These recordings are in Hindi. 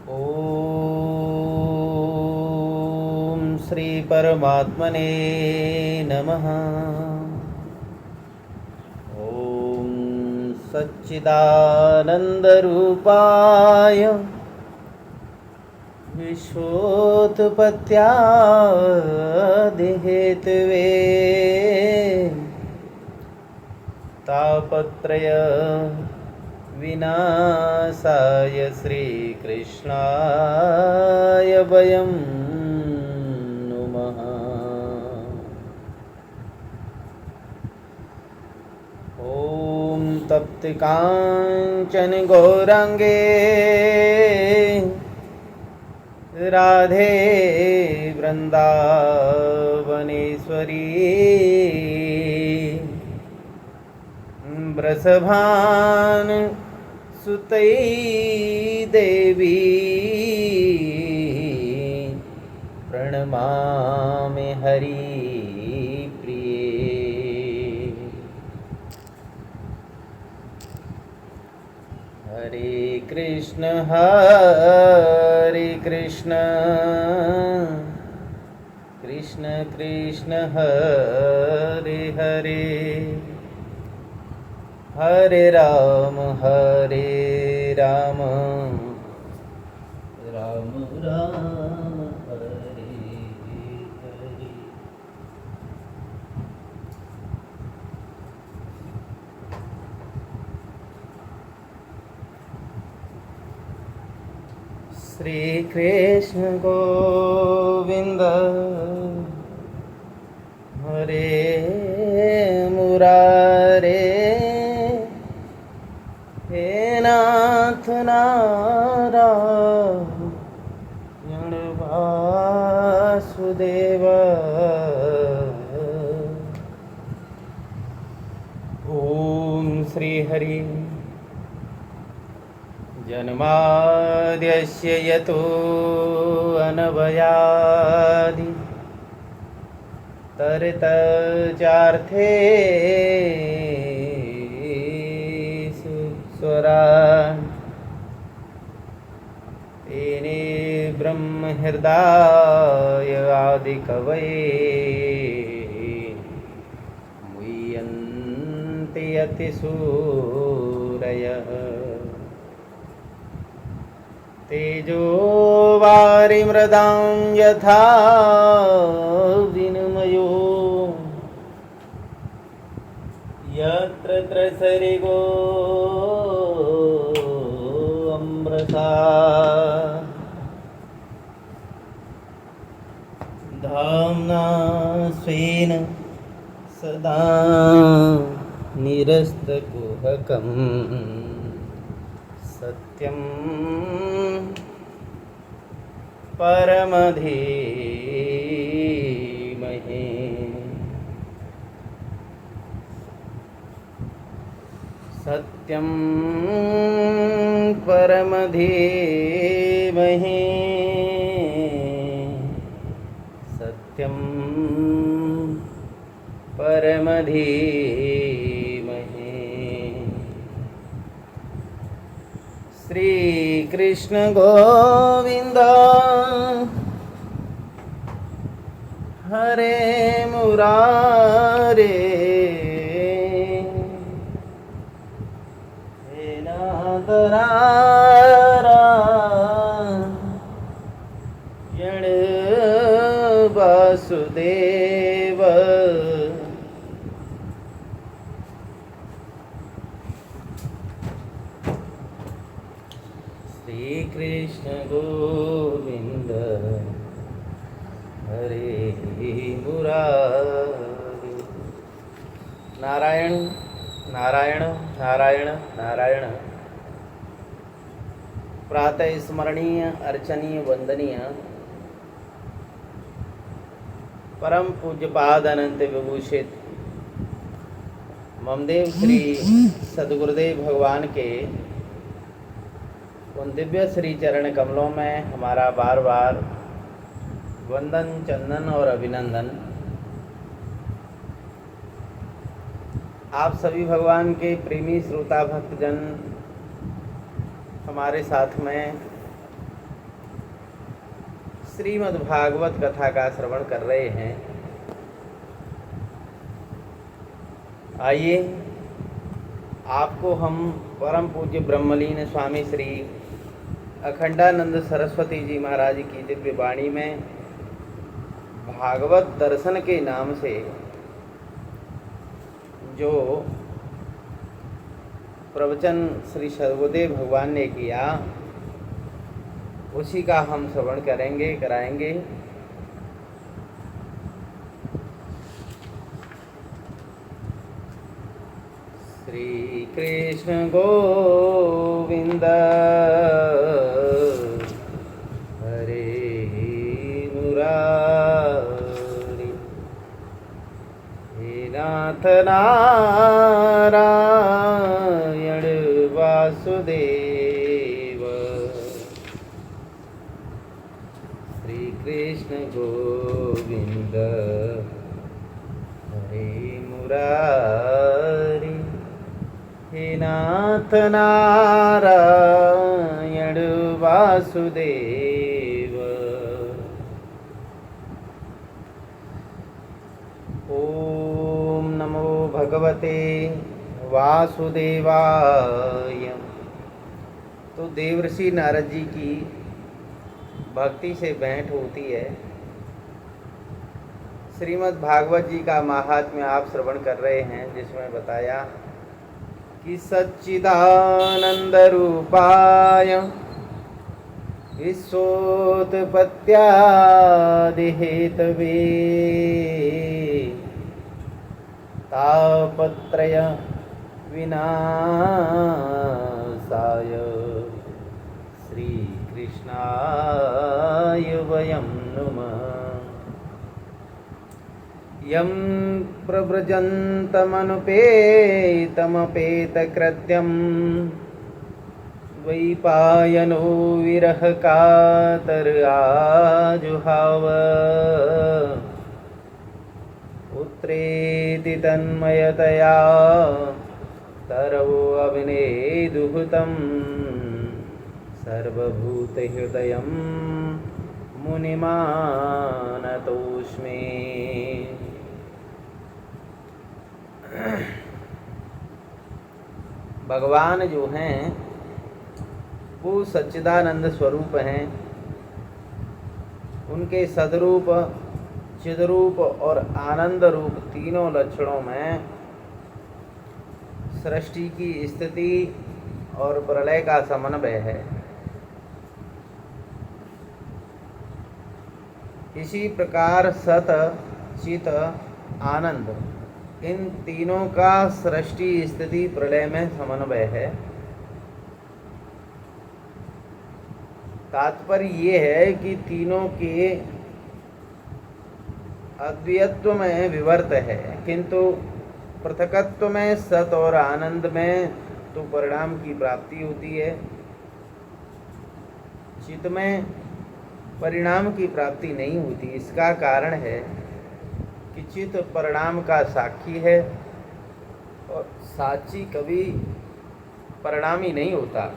ओम श्री परमात्मने नमः। ओम सच्चिदानंदरूपाय विश्वोत्पत्त्यादिहेतवे तापत्रय विनाशाय श्रीकृष्णाय वयं नुमः। ॐ तप्तकाञ्चन गौराङ्गे राधे वृन्दावनेश्वरी वृषभान सुतै देवी प्रणमामि हरिप्रिये। हरे कृष्ण कृष्ण कृष्ण हरे हरे, हरे राम राम राम हरे हरे। श्री कृष्ण गोविंद हरे मुरारे, हे नाथ नारायण वासुदेव। ओम श्री हरि जन्माद्यस्य यतो अनवयादि तरतचार्थे स्वरान् तेने ब्रह्म हृदय आदिकवये मुह्यन्ति यतिसूरयः। तेजो वारिमृदां यथा विनिमयो यत्र त्रसरिगो अमृता। धाम्ना स्वेन सदा निरस्तकुहकं सत्यं परमधीमहि। सत्यं परमधीमहि, सत्यं परमधीमहि। श्री कृष्ण गोविंद हरे मुरारे, हे नाथ नारायण वासुदेव। श्री कृष्ण गोविंद हरे मुरारी। नारायण नारायण नारायण नारायण। प्रातः स्मरणीय अर्चनीय वंदनीय परम पूज्यपाद अनंत विभूषित ममदेव श्री सद्गुरुदेव भगवान के उन दिव्य श्री चरण कमलों में हमारा बार बार वंदन, चंदन और अभिनंदन। आप सभी भगवान के प्रेमी श्रोता भक्तजन हमारे साथ में श्रीमद् भागवत कथा का श्रवण कर रहे हैं। आइए आपको हम परम पूज्य ब्रह्मलीन स्वामी श्री अखंडानंद सरस्वती जी महाराज की दिव्य वाणी में भागवत दर्शन के नाम से जो प्रवचन श्री सर्वदेव भगवान ने किया उसी का हम श्रवण कराएंगे। श्री कृष्ण गोविंद हरे मुरारी, हे नाथ नारायण वासुदेव। श्री कृष्ण गोविंद हरे मुरारी, हे नाथ नारायण वासुदेव। ओम नमो भगवते वासुदेवाय। तो देवर्षि नारद जी की भक्ति से भेंट होती है। श्रीमद् भागवत जी का महात्म्य आप श्रवण कर रहे हैं, जिसमें बताया कि सच्चिदानंद रूपाय विश्वोत्पत्त्यादि हेतवे तापत्रय विनाशाय श्री कृष्णाय वयं नुमः। यं प्रव्रजन्तमनुपेतमपेतकृत्यं द्वैपायनो विरहकातर आजुहाव। पुत्रेति तन्मयतया तरवो अभिनेदुहुतं सर्वभूतहृदयं मुनिमानतोऽस्मि। भगवान जो हैं वो सच्चिदानंद स्वरूप हैं। उनके सदरूप, चिदरूप और आनंद रूप तीनों लक्षणों में सृष्टि की स्थिति और प्रलय का समन्वय है। इसी प्रकार सत, चित, आनंद इन तीनों का सृष्टि स्थिति प्रलय में समन्वय है। तात्पर्य ये है कि तीनों के अद्वैत्व में विवर्त है, किंतु पृथकत्व में सत और आनंद में तो परिणाम की प्राप्ति होती है। चित में परिणाम की प्राप्ति नहीं होती। इसका कारण है कि चित परिणाम का साक्षी है और साक्षी कभी परिणामी नहीं होता।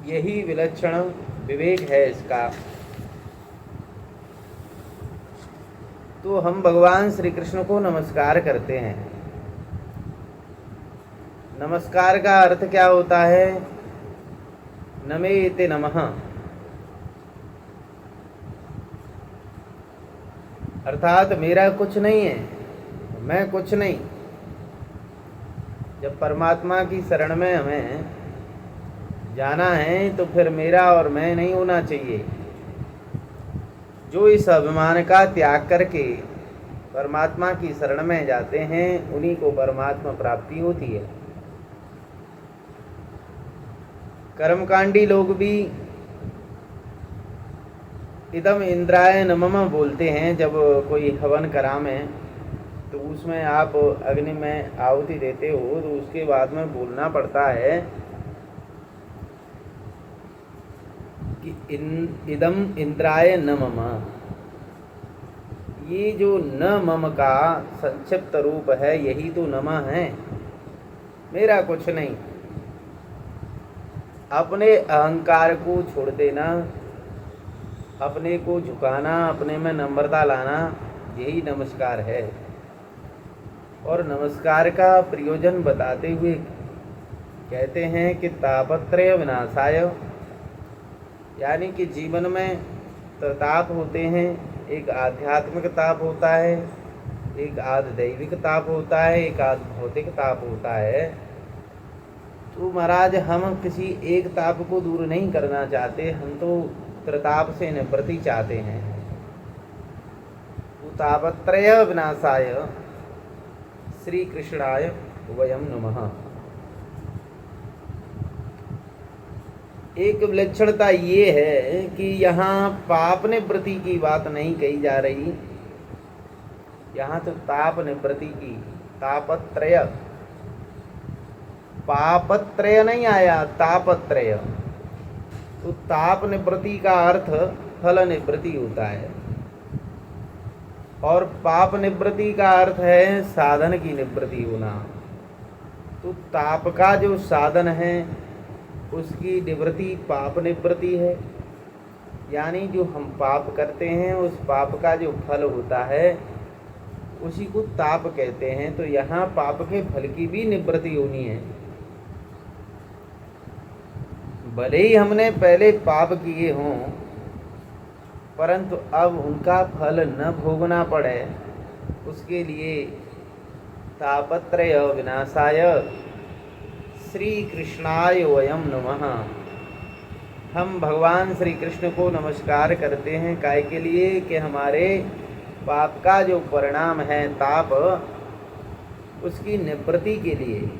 यही विलक्षण विवेक है इसका। तो हम भगवान श्री कृष्ण को नमस्कार करते हैं। नमस्कार का अर्थ क्या होता है? नमेते नमः, अर्थात मेरा कुछ नहीं है, मैं कुछ नहीं। जब परमात्मा की शरण में हमें जाना है तो फिर मेरा और मैं नहीं होना चाहिए। जो इस अभिमान का त्याग करके परमात्मा की शरण में जाते हैं उन्हीं को परमात्मा प्राप्ति होती है। कर्मकांडी लोग भी इदम इंद्राय नमः बोलते हैं। जब कोई हवन करामें तो उसमें आप अग्नि में आहुति देते हो तो उसके बाद में बोलना पड़ता है कि इदम इंद्राय नमः। ये जो न मम का संक्षिप्त रूप है, यही तो नमः है। मेरा कुछ नहीं। अपने अहंकार को छोड़ देना, अपने को झुकाना, अपने में नम्रता लाना, यही नमस्कार है। और नमस्कार का प्रयोजन बताते हुए कहते हैं कि तापत्रय विनाशाय, यानी कि जीवन में ताप होते हैं। एक आध्यात्मिक ताप होता है, एक आध दैविक ताप होता है, एक आध भौतिक ताप होता है। तो महाराज हम किसी एक ताप को दूर नहीं करना चाहते, हम तो त्रिताप से निवृत्ति चाहते हैं। तापत्रय विनाशाय श्री कृष्णाय वयम नमः। एक विलक्षणता ये है कि यहाँ पाप निवृत्ति की बात नहीं कही जा रही, यहाँ तो ताप निवृत्ति की, तापत्रय, पापत्रय नहीं आया, तापत्रय। तो ताप निवृत्ति का अर्थ फल निवृत्ति होता है, और पाप निवृत्ति का अर्थ है साधन की निवृत्ति होना। तो ताप का जो साधन है उसकी निवृत्ति पाप निवृत्ति है, यानी जो हम पाप करते हैं उस पाप का जो फल होता है उसी को ताप कहते हैं। तो यहाँ पाप के फल की भी निवृत्ति होनी है। भले ही हमने पहले पाप किए हों, परंतु अब उनका फल न भोगना पड़े, उसके लिए तापत्रय विनाशाय श्री कृष्णाय वयम नमः। हम भगवान श्री कृष्ण को नमस्कार करते हैं, काय के लिए कि हमारे पाप का जो परिणाम है ताप, उसकी निवृत्ति के लिए।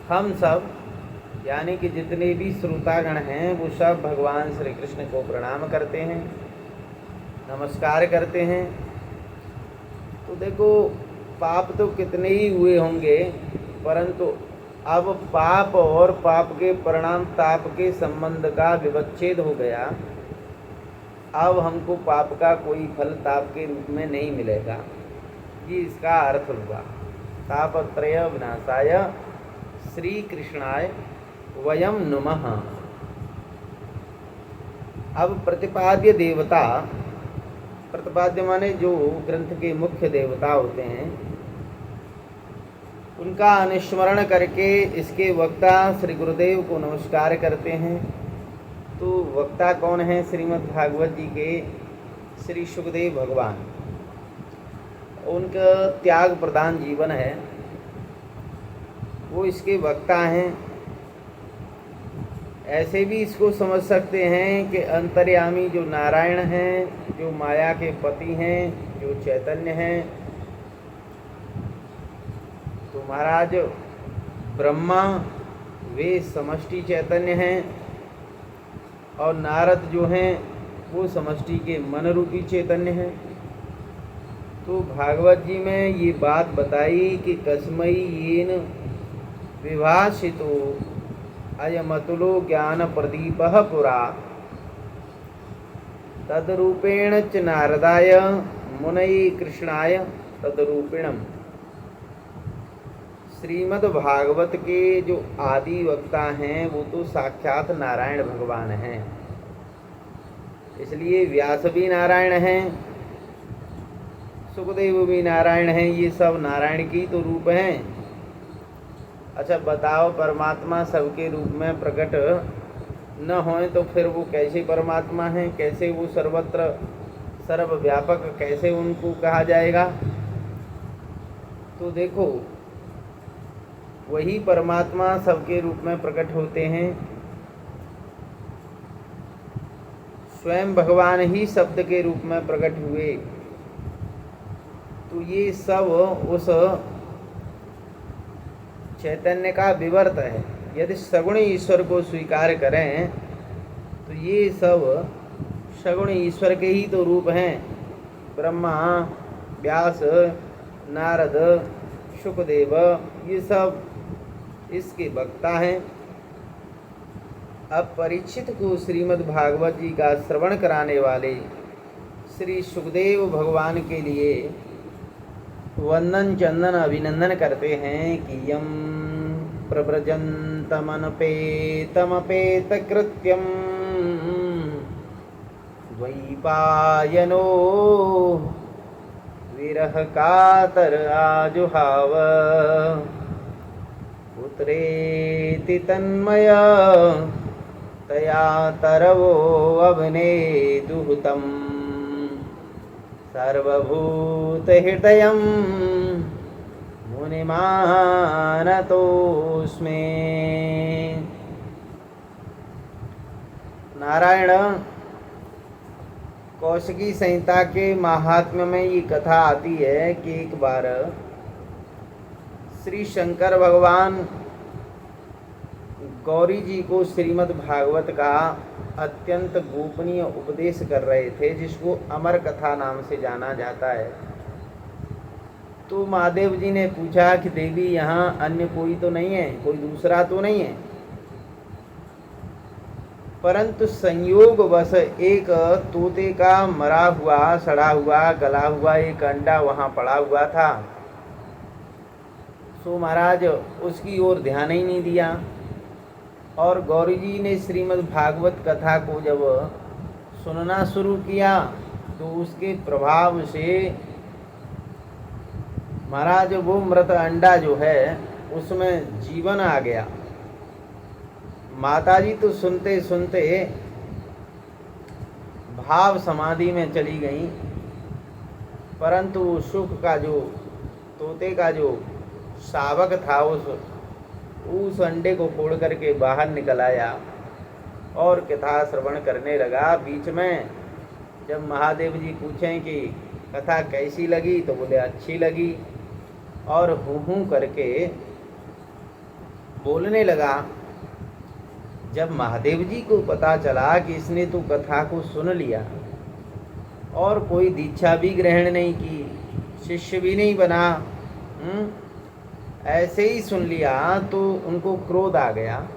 हम सब यानी कि जितने भी श्रोतागण हैं वो सब भगवान श्री कृष्ण को प्रणाम करते हैं, नमस्कार करते हैं। तो देखो पाप तो कितने ही हुए होंगे, परंतु अब पाप और पाप के परिणाम ताप के संबंध का विवच्छेद हो गया। अब हमको पाप का कोई फल ताप के रूप में नहीं मिलेगा, ये इसका अर्थ हुआ। तापत्रय विनाशाय श्री कृष्णाय वयम नमः। अब प्रतिपाद्य देवता, प्रतिपाद्य माने जो ग्रंथ के मुख्य देवता होते हैं, उनका अनुस्मरण करके इसके वक्ता श्री गुरुदेव को नमस्कार करते हैं। तो वक्ता कौन है? श्रीमद् भागवत जी के श्री सुखदेव भगवान। उनका त्याग प्रधान जीवन है, वो इसके वक्ता हैं। ऐसे भी इसको समझ सकते हैं कि अंतर्यामी जो नारायण हैं, जो माया के पति हैं, जो चैतन्य हैं, तो महाराज ब्रह्मा वे समष्टि चैतन्य हैं, और नारद जो हैं वो समष्टि के मन रूपी चैतन्य हैं। तो भागवत जी में ये बात बताई कि कस्मै येन विभाषितो अयमतुलो ज्ञान प्रदीपः पुरा तद्रूपेण च नारदाय मुनये कृष्णाय तद्रूपिणम्। श्रीमद् भागवत के जो आदि वक्ता हैं वो तो साक्षात नारायण भगवान हैं, इसलिए व्यास भी नारायण हैं, सुखदेव भी नारायण हैं, ये सब नारायण की तो रूप हैं। अच्छा बताओ, परमात्मा सबके रूप में प्रकट न होए तो फिर वो कैसे परमात्मा हैं? कैसे वो सर्वत्र सर्वव्यापक, कैसे उनको कहा जाएगा? तो देखो वही परमात्मा सबके रूप में प्रकट होते हैं। स्वयं भगवान ही शब्द के रूप में प्रकट हुए। तो ये सब उस चैतन्य का विवर्त है। यदि सगुण ईश्वर को स्वीकार करें तो ये सब सगुण ईश्वर के ही तो रूप हैं। ब्रह्मा, व्यास, नारद, सुखदेव, ये सब इसके वक्ता हैं। अब परीक्षित को श्रीमद् भागवत जी का श्रवण कराने वाले श्री सुखदेव भगवान के लिए वंदन चंदन अभिनंदन करते हैं कि यम प्रव्रजन्तमनपेतमपेत कृत्यम द्वैपायनो विरह कातर आजुहाव पुत्रेति तन्मय तया तरवो अवने दुहतम सर्वभूतहृदयं मुनिमानतोऽस्मि। नारायण कौशिकी संहिता के महात्म्य में ये कथा आती है कि एक बार श्री शंकर भगवान गौरी जी को श्रीमद् भागवत का अत्यंत गोपनीय उपदेश कर रहे थे, जिसको अमर कथा नाम से जाना जाता है। तो महादेव जी ने पूछा कि देवी यहाँ अन्य कोई तो नहीं है, कोई दूसरा तो नहीं है, परंतु संयोगवश एक तोते का मरा हुआ, सड़ा हुआ, गला हुआ एक अंडा वहाँ पड़ा हुआ था। सो महाराज उसकी ओर ध्यान ही नहीं दिया, और गौरी जी ने श्रीमद् भागवत कथा को जब सुनना शुरू किया तो उसके प्रभाव से महाराज वो मृत अंडा जो है उसमें जीवन आ गया। माताजी तो सुनते सुनते भाव समाधि में चली गई, परंतु वो सुख का जो तोते का जो शावक था उस अंडे को फोड़ करके बाहर निकल आया और कथा श्रवण करने लगा। बीच में जब महादेव जी पूछें कि कथा कैसी लगी तो बोले अच्छी लगी, और हूँ करके बोलने लगा। जब महादेव जी को पता चला कि इसने तो कथा को सुन लिया और कोई दीक्षा भी ग्रहण नहीं की, शिष्य भी नहीं बना, ऐसे ही सुन लिया, तो उनको क्रोध आ गया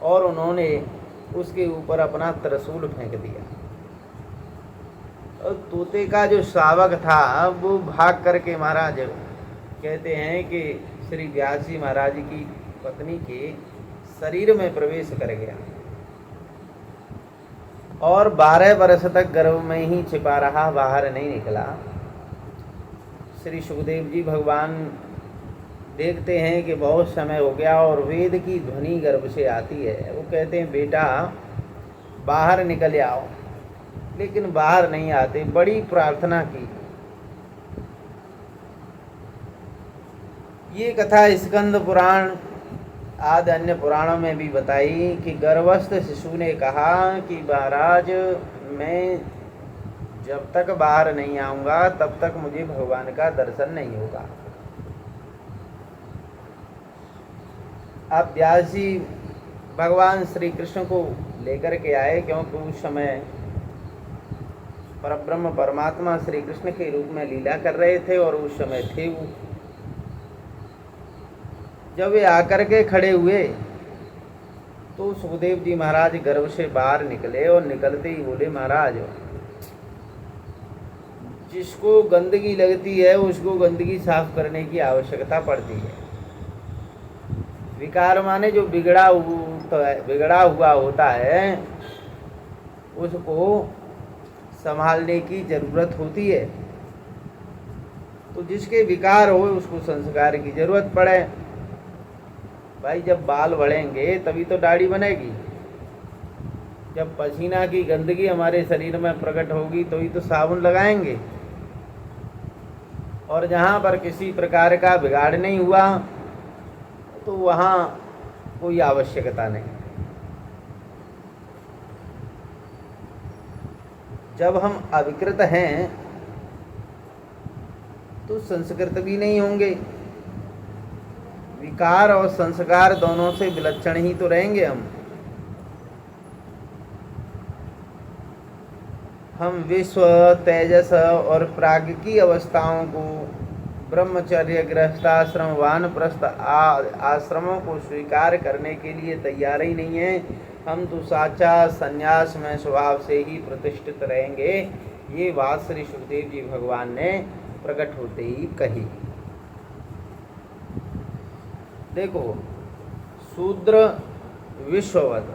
और उन्होंने उसके ऊपर अपना त्रिशूल फेंक दिया। और तोते का जो शावक था वो भाग करके महाराज कहते हैं कि श्री व्यास जी महाराज की पत्नी के शरीर में प्रवेश कर गया और 12 वर्ष तक गर्भ में ही छिपा रहा, बाहर नहीं निकला। श्री सुखदेव जी भगवान देखते हैं कि बहुत समय हो गया और वेद की ध्वनि गर्भ से आती है। वो कहते हैं बेटा बाहर निकल आओ, लेकिन बाहर नहीं आते। बड़ी प्रार्थना की। ये कथा स्कंद पुराण आदि अन्य पुराणों में भी बताई कि गर्भस्थ शिशु ने कहा कि महाराज मैं जब तक बाहर नहीं आऊँगा तब तक मुझे भगवान का दर्शन नहीं होगा। अब व्यास जी भगवान श्री कृष्ण को लेकर के आए, क्योंकि उस समय परब्रह्म परमात्मा श्री कृष्ण के रूप में लीला कर रहे थे और उस समय थे वो। जब वे आकर के खड़े हुए तो सुखदेव जी महाराज गर्भ से बाहर निकले और निकलते ही बोले महाराज जिसको गंदगी लगती है उसको गंदगी साफ करने की आवश्यकता पड़ती है। विकार माने जो बिगड़ा हुआ होता है उसको संभालने की जरूरत होती है। तो जिसके विकार हो उसको संस्कार की जरूरत पड़े। भाई जब बाल बढ़ेंगे तभी तो दाढ़ी बनेगी, जब पसीना की गंदगी हमारे शरीर में प्रकट होगी तो ही तो साबुन लगाएंगे। और जहाँ पर किसी प्रकार का बिगाड़ नहीं हुआ तो वहाँ कोई आवश्यकता नहीं। जब हम अविकृत हैं तो संस्कृत भी नहीं होंगे। विकार और संस्कार दोनों से विलक्षण ही तो रहेंगे हम विश्व तेजस और प्राग की अवस्थाओं को ब्रह्मचर्य गृहस्थाश्रम वानप्रस्थ आश्रमों को स्वीकार करने के लिए तैयार ही नहीं है। हम तो साक्षात संन्यास में स्वभाव से ही प्रतिष्ठित रहेंगे। ये बात श्री सुखदेव जी भगवान ने प्रकट होते ही कही। देखो शूद्र विश्ववत,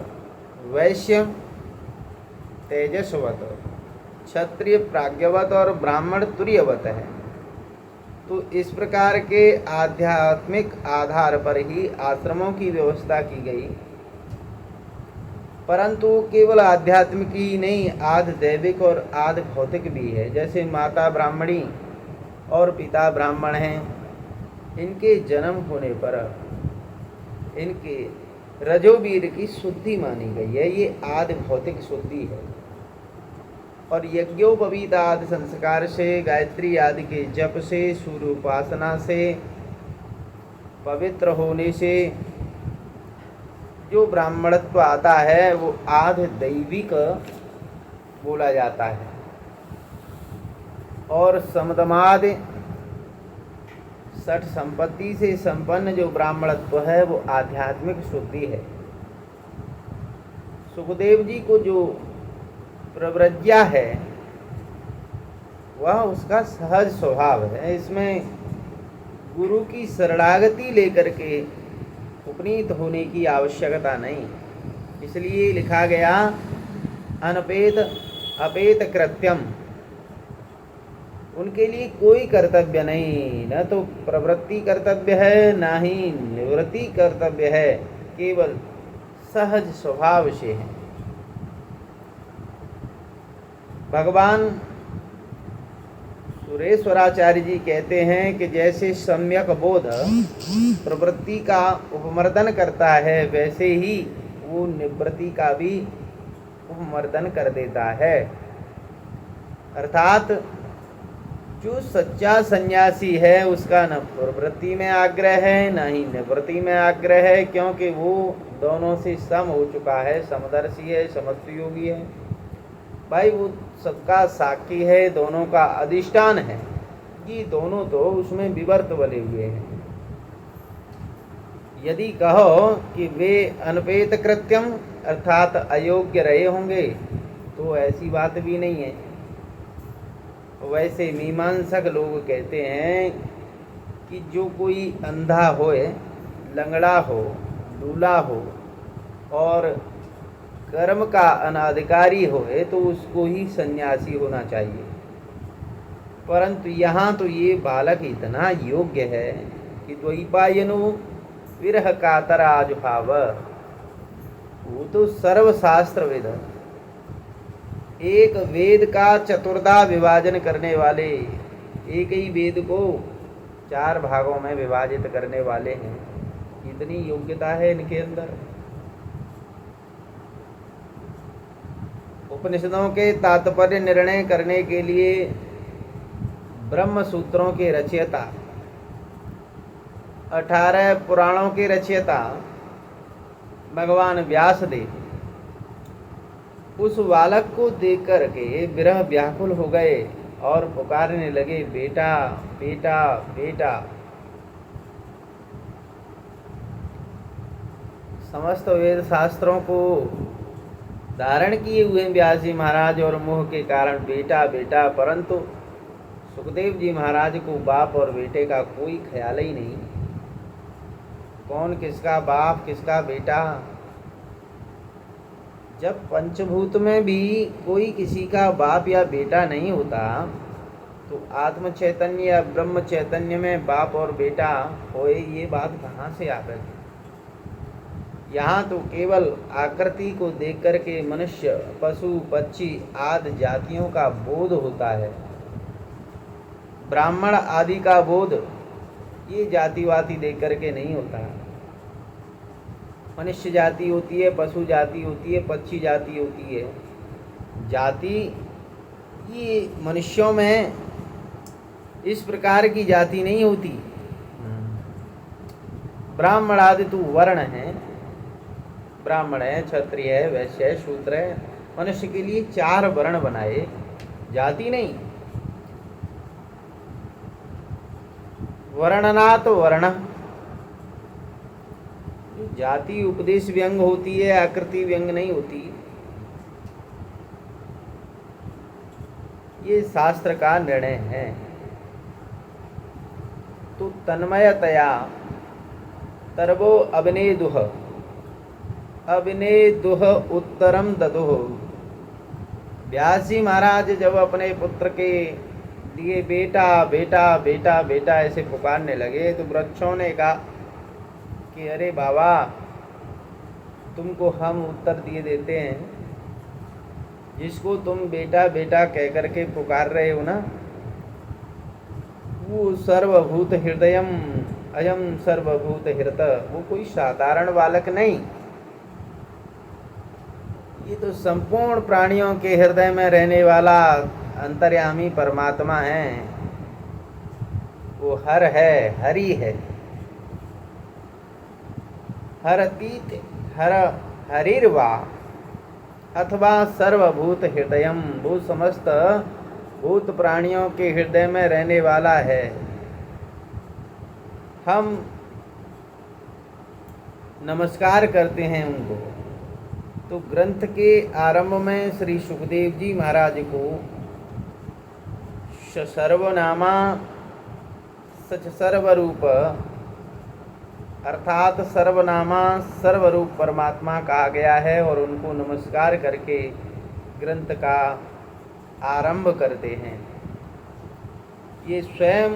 वैश्य तेजस्वत, क्षत्रिय प्राज्ञवत और ब्राह्मण तुर्यवत है। तो इस प्रकार के आध्यात्मिक आधार पर ही आश्रमों की व्यवस्था की गई, परंतु केवल आध्यात्मिक ही नहीं, आध दैविक और आध भौतिक भी है। जैसे माता ब्राह्मणी और पिता ब्राह्मण हैं, इनके जन्म होने पर इनके रजोवीर की शुद्धि मानी गई है, ये आदि भौतिक शुद्धि है। और यज्ञोपवीत आदि संस्कार से, गायत्री आदि के जप से, सूर्य उपासना से, पवित्र होने से जो ब्राह्मणत्व आता है वो आध दैविक बोला जाता है। और समदमादि सठ संपत्ति से संपन्न जो ब्राह्मणत्व है वो आध्यात्मिक शुद्धि है। सुखदेव जी को जो प्रव्रज्या है वह उसका सहज स्वभाव है। इसमें गुरु की शरणागति लेकर के उपनीत होने की आवश्यकता नहीं। इसलिए लिखा गया अनपेत अपेत कृत्यम, उनके लिए कोई कर्तव्य नहीं, न तो प्रवृत्ति कर्तव्य है न ही निवृत्ति कर्तव्य है, केवल सहज स्वभाव से है। भगवान सुरेश्वराचार्य जी कहते हैं कि जैसे सम्यक बोध प्रवृत्ति का उपमर्दन करता है, वैसे ही वो निवृत्ति का भी उपमर्दन कर देता है। अर्थात जो सच्चा सन्यासी है उसका न प्रवृत्ति में आग्रह है न ही निवृत्ति में आग्रह है, क्योंकि वो दोनों से सम हो चुका है, समदर्शी है, समस्त योगी है। भाई वो सबका साक्षी है, दोनों का अधिष्ठान है, ये दोनों तो उसमें विवर्त बने हुए हैं। यदि कहो कि वे अनपेत कृत्यम अर्थात अयोग्य रहे होंगे तो ऐसी बात भी नहीं है। वैसे मीमांसक लोग कहते हैं कि जो कोई अंधा होए, लंगड़ा हो, लूला हो और कर्म का अनाधिकारी होए तो उसको ही सन्यासी होना चाहिए। परंतु यहाँ तो ये बालक इतना योग्य है कि द्वैपायनो विरह कातर आजुहाव, वो तो सर्वशास्त्र वेद, एक वेद का चतुर्धा विभाजन करने वाले, एक ही वेद को 4 भागों में विभाजित करने वाले हैं। इतनी योग्यता है इनके अंदर। उपनिषदों के तात्पर्य निर्णय करने के लिए ब्रह्म सूत्रों के रचयिता, 18 पुराणों के रचयिता भगवान व्यासदेव उस बालक को देख कर के विरह व्याकुल हो गए और पुकारने लगे, बेटा बेटा बेटा। समस्त वेद शास्त्रों को धारण किए हुए व्यास जी महाराज और मोह के कारण बेटा बेटा, परंतु सुखदेव जी महाराज को बाप और बेटे का कोई ख्याल ही नहीं। कौन किसका बाप किसका बेटा? जब पंचभूत में भी कोई किसी का बाप या बेटा नहीं होता तो आत्म चैतन्य या ब्रह्म चैतन्य में बाप और बेटा होए, ये बात कहाँ से आ गई? यहाँ तो केवल आकृति को देख कर के मनुष्य, पशु, पक्षी आदि जातियों का बोध होता है। ब्राह्मण आदि का बोध ये जातिवादी देख कर के नहीं होता। मनुष्य जाति होती है, पशु जाति होती है, पक्षी जाति होती है। जाति ये मनुष्यों में इस प्रकार की जाति नहीं होती। ब्राह्मण आदि तो वर्ण है, ब्राह्मण है, क्षत्रिय है, वैश्य है, शूद्र है। मनुष्य के लिए 4 वर्ण बनाए, जाति नहीं। वर्णनात् वर्ण, जाति उपदेश व्यंग होती है, आकृति व्यंग नहीं होती। ये शास्त्र का निर्णय है। तो तन्मयतया तरवो अभिनेदुह अभिनेदुह उत्तरम ददुह व्यास जी महाराज जब अपने पुत्र के लिए बेटा बेटा बेटा बेटा ऐसे पुकारने लगे तो वृक्षों ने कहा कि अरे बाबा, तुमको हम उत्तर दिए देते हैं, जिसको तुम बेटा बेटा कह करके पुकार रहे हो ना, वो सर्वभूत हृदयम अयम सर्वभूत हृत, वो कोई साधारण बालक नहीं, ये तो संपूर्ण प्राणियों के हृदय में रहने वाला अंतर्यामी परमात्मा है। वो हर है, हरि है, हरतीत हर हरिर्वा अथवा सर्वभूत हृदयम, वो समस्त भूत प्राणियों के हृदय में रहने वाला है। हम नमस्कार करते हैं उनको। तो ग्रंथ के आरंभ में श्री सुखदेव जी महाराज को सर्वनामा सच सर्वरूप अर्थात सर्वनामा सर्वरूप परमात्मा कहा गया है और उनको नमस्कार करके ग्रंथ का आरंभ करते हैं। ये स्वयं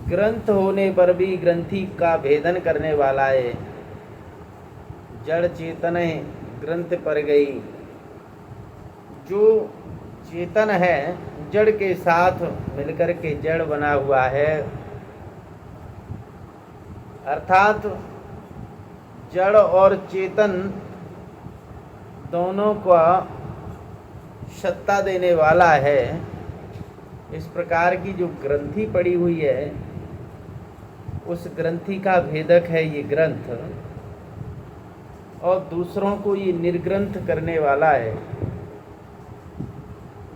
ग्रंथ होने पर भी ग्रंथि का भेदन करने वाला है। जड़ चेतन ग्रंथ पर गई, जो चेतन है जड़ के साथ मिलकर के जड़ बना हुआ है, अर्थात जड़ और चेतन दोनों का सत्ता देने वाला है। इस प्रकार की जो ग्रंथि पड़ी हुई है, उस ग्रंथि का भेदक है ये ग्रंथ, और दूसरों को ये निर्ग्रंथ करने वाला है।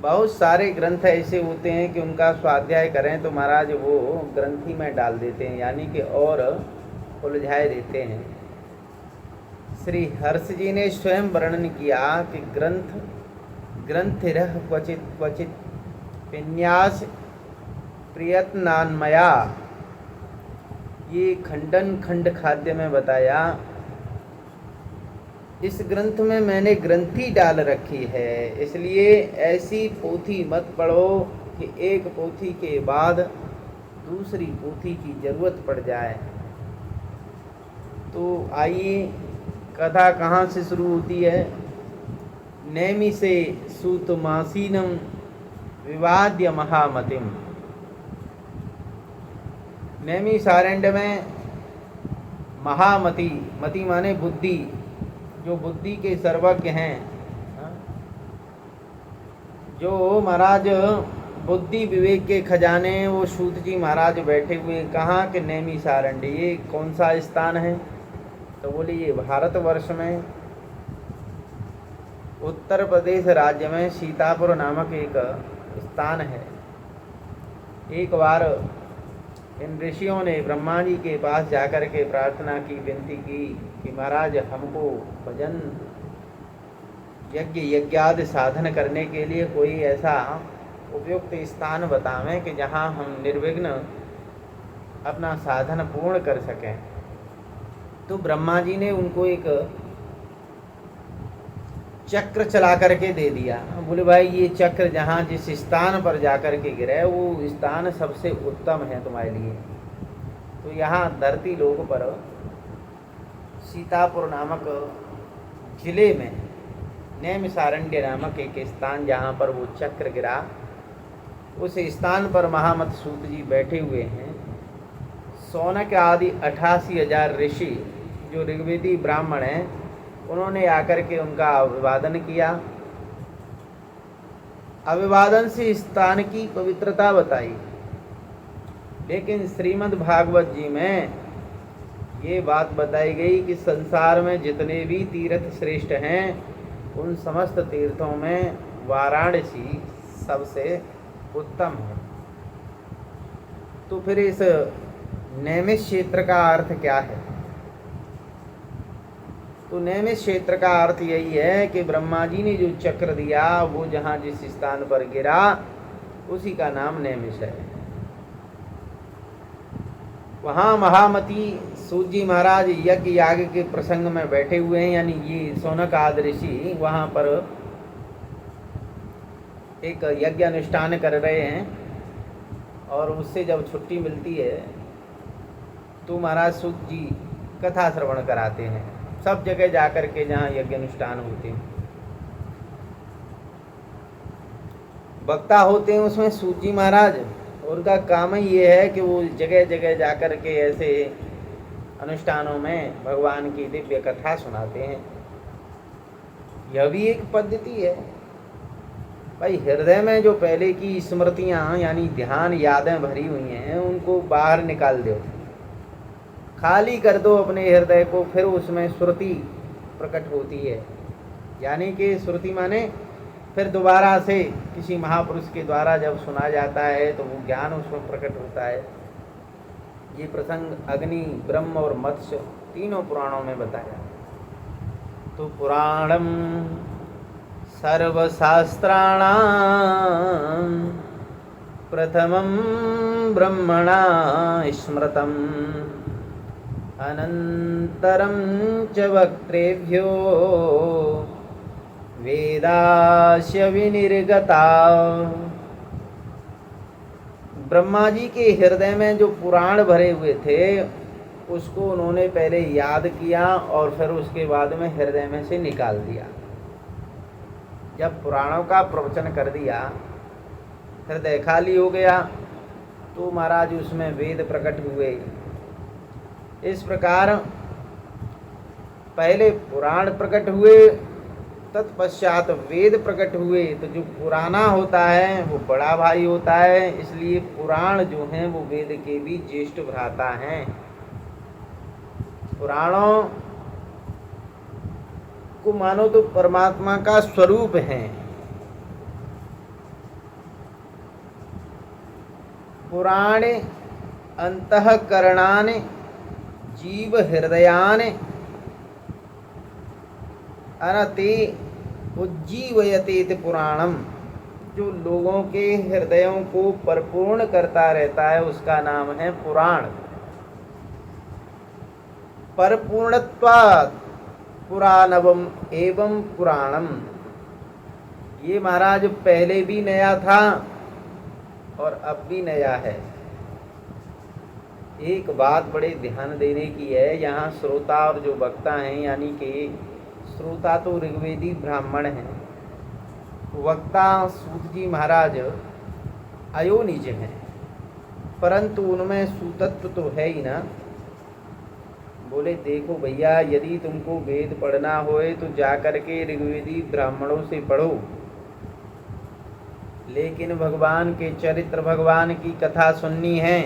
बहुत सारे ग्रंथ ऐसे होते हैं कि उनका स्वाध्याय करें तो महाराज वो ग्रंथि में डाल देते हैं, यानी कि और उलझाए देते हैं। श्री हर्ष जी ने स्वयं वर्णन किया कि ग्रंथिरः क्वचित क्वचित विन्यास प्रयत्नान्मया, ये खंडन खंड खाद्य में बताया। इस ग्रंथ में मैंने ग्रंथि डाल रखी है, इसलिए ऐसी पोथी मत पढ़ो कि एक पोथी के बाद दूसरी पोथी की जरूरत पड़ जाए। तो आइए, कथा कहाँ से शुरू होती है। नैमि से सूतमासीनम विवाद्य महामतिम। नैमि सारण्य में महामति, मति माने बुद्धि, जो बुद्धि के सर्वज्ञ हैं, जो महाराज बुद्धि विवेक के खजाने, वो सूत जी महाराज बैठे हुए। कहाँ के नैमि सारण्य, ये कौन सा स्थान है? तो बोले ये भारतवर्ष में उत्तर प्रदेश राज्य में सीतापुर नामक एक स्थान है। एक बार इन ऋषियों ने ब्रह्मा जी के पास जाकर के प्रार्थना की, विनती की कि महाराज हमको भजन यज्ञ यज्ञादि साधन करने के लिए कोई ऐसा उपयुक्त स्थान बतावें कि जहाँ हम निर्विघ्न अपना साधन पूर्ण कर सकें। तो ब्रह्मा जी ने उनको एक चक्र चला करके दे दिया। बोले भाई ये चक्र जहाँ जिस स्थान पर जाकर के गिरे वो स्थान सबसे उत्तम है तुम्हारे लिए। तो यहाँ धरती लोक पर सीतापुर नामक जिले में नैमिषारण्य नामक एक स्थान जहाँ पर वो चक्र गिरा, उस स्थान पर महामत सूत जी बैठे हुए हैं। सौनक आदि 88,000 ऋषि जो ऋग्वेदी ब्राह्मण हैं, उन्होंने आकर के उनका अभिवादन किया। अभिवादन से स्थान की पवित्रता बताई। लेकिन श्रीमद् भागवत जी में ये बात बताई गई कि संसार में जितने भी तीर्थ श्रेष्ठ हैं, उन समस्त तीर्थों में वाराणसी सबसे उत्तम है। तो फिर इस नैमिष क्षेत्र का अर्थ क्या है? तो नैमिष क्षेत्र का अर्थ यही है कि ब्रह्मा जी ने जो चक्र दिया वो जहाँ जिस स्थान पर गिरा उसी का नाम नैमिष है। वहाँ महामती सूत जी महाराज यज्ञ याग के प्रसंग में बैठे हुए हैं, यानी ये सौनक आदि ऋषि वहाँ पर एक यज्ञ अनुष्ठान कर रहे हैं और उससे जब छुट्टी मिलती है तो महाराज सूत जी कथा श्रवण कराते हैं सब जगह जाकर के जहाँ यज्ञ अनुष्ठान होते हैं। वक्ता होते हैं उसमें सूत जी महाराज, उनका काम ही ये है कि वो जगह जगह जाकर के ऐसे अनुष्ठानों में भगवान की दिव्य कथा सुनाते हैं। यह भी एक पद्धति है भाई। हृदय में जो पहले की स्मृतियाँ यानी ध्यान यादें भरी हुई हैं उनको बाहर निकाल दो, खाली कर दो अपने हृदय को, फिर उसमें श्रुति प्रकट होती है। यानी कि श्रुति माने फिर दोबारा से किसी महापुरुष के द्वारा जब सुना जाता है तो वो ज्ञान उसमें प्रकट होता है। ये प्रसंग अग्नि, ब्रह्म और मत्स्य तीनों पुराणों में बताया। तो पुराणम सर्वशास्त्राणां प्रथमं ब्रह्मणा स्मृतम् अनन्तरं च वक्त्रेभ्यो वेदास्य विनिर्गता। ब्रह्मा जी के हृदय में जो पुराण भरे हुए थे उसको उन्होंने पहले याद किया और फिर उसके बाद में हृदय में से निकाल दिया। जब पुराणों का प्रवचन कर दिया, हृदय खाली हो गया, तो महाराज उसमें वेद प्रकट हुए। इस प्रकार पहले पुराण प्रकट हुए, तत्पश्चात वेद प्रकट हुए। तो जो पुराना होता है वो बड़ा भाई होता है, इसलिए पुराण जो हैं वो वेद के भी ज्येष्ठ भ्राता हैं। पुराणों को मानो तो परमात्मा का स्वरूप है। पुराणे अंतःकरणानि जीव हृदयानि अनते उज्जीवयते पुराणम। जो लोगों के हृदयों को परिपूर्ण करता रहता है उसका नाम है पुराण। परिपूर्णत्वात् पुराणवम एवं पुराणम। ये महाराज पहले भी नया था और अब भी नया है। एक बात बड़े ध्यान देने की है, यहाँ श्रोता और जो वक्ता हैं, यानी कि श्रोता तो ऋग्वेदी ब्राह्मण हैं, वक्ता सूत जी महाराज अयोनिज हैं, परंतु उनमें सूतत्व तो है ही ना। बोले देखो भैया, यदि तुमको वेद पढ़ना होए तो जाकर के ऋग्वेदी ब्राह्मणों से पढ़ो, लेकिन भगवान के चरित्र, भगवान की कथा सुननी है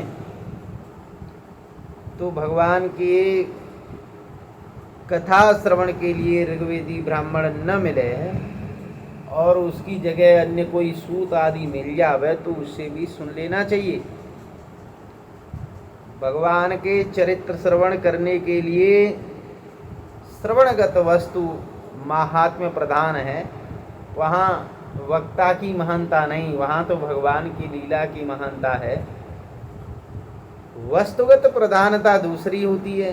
तो भगवान की कथा श्रवण के लिए ऋग्वेदी ब्राह्मण न मिले और उसकी जगह अन्य कोई सूत आदि मिल जावे तो उससे भी सुन लेना चाहिए। भगवान के चरित्र श्रवण करने के लिए श्रवणगत वस्तु महात्म्य प्रधान है। वहाँ वक्ता की महानता नहीं, वहाँ तो भगवान की लीला की महानता है। वस्तुगत प्रधानता दूसरी होती है,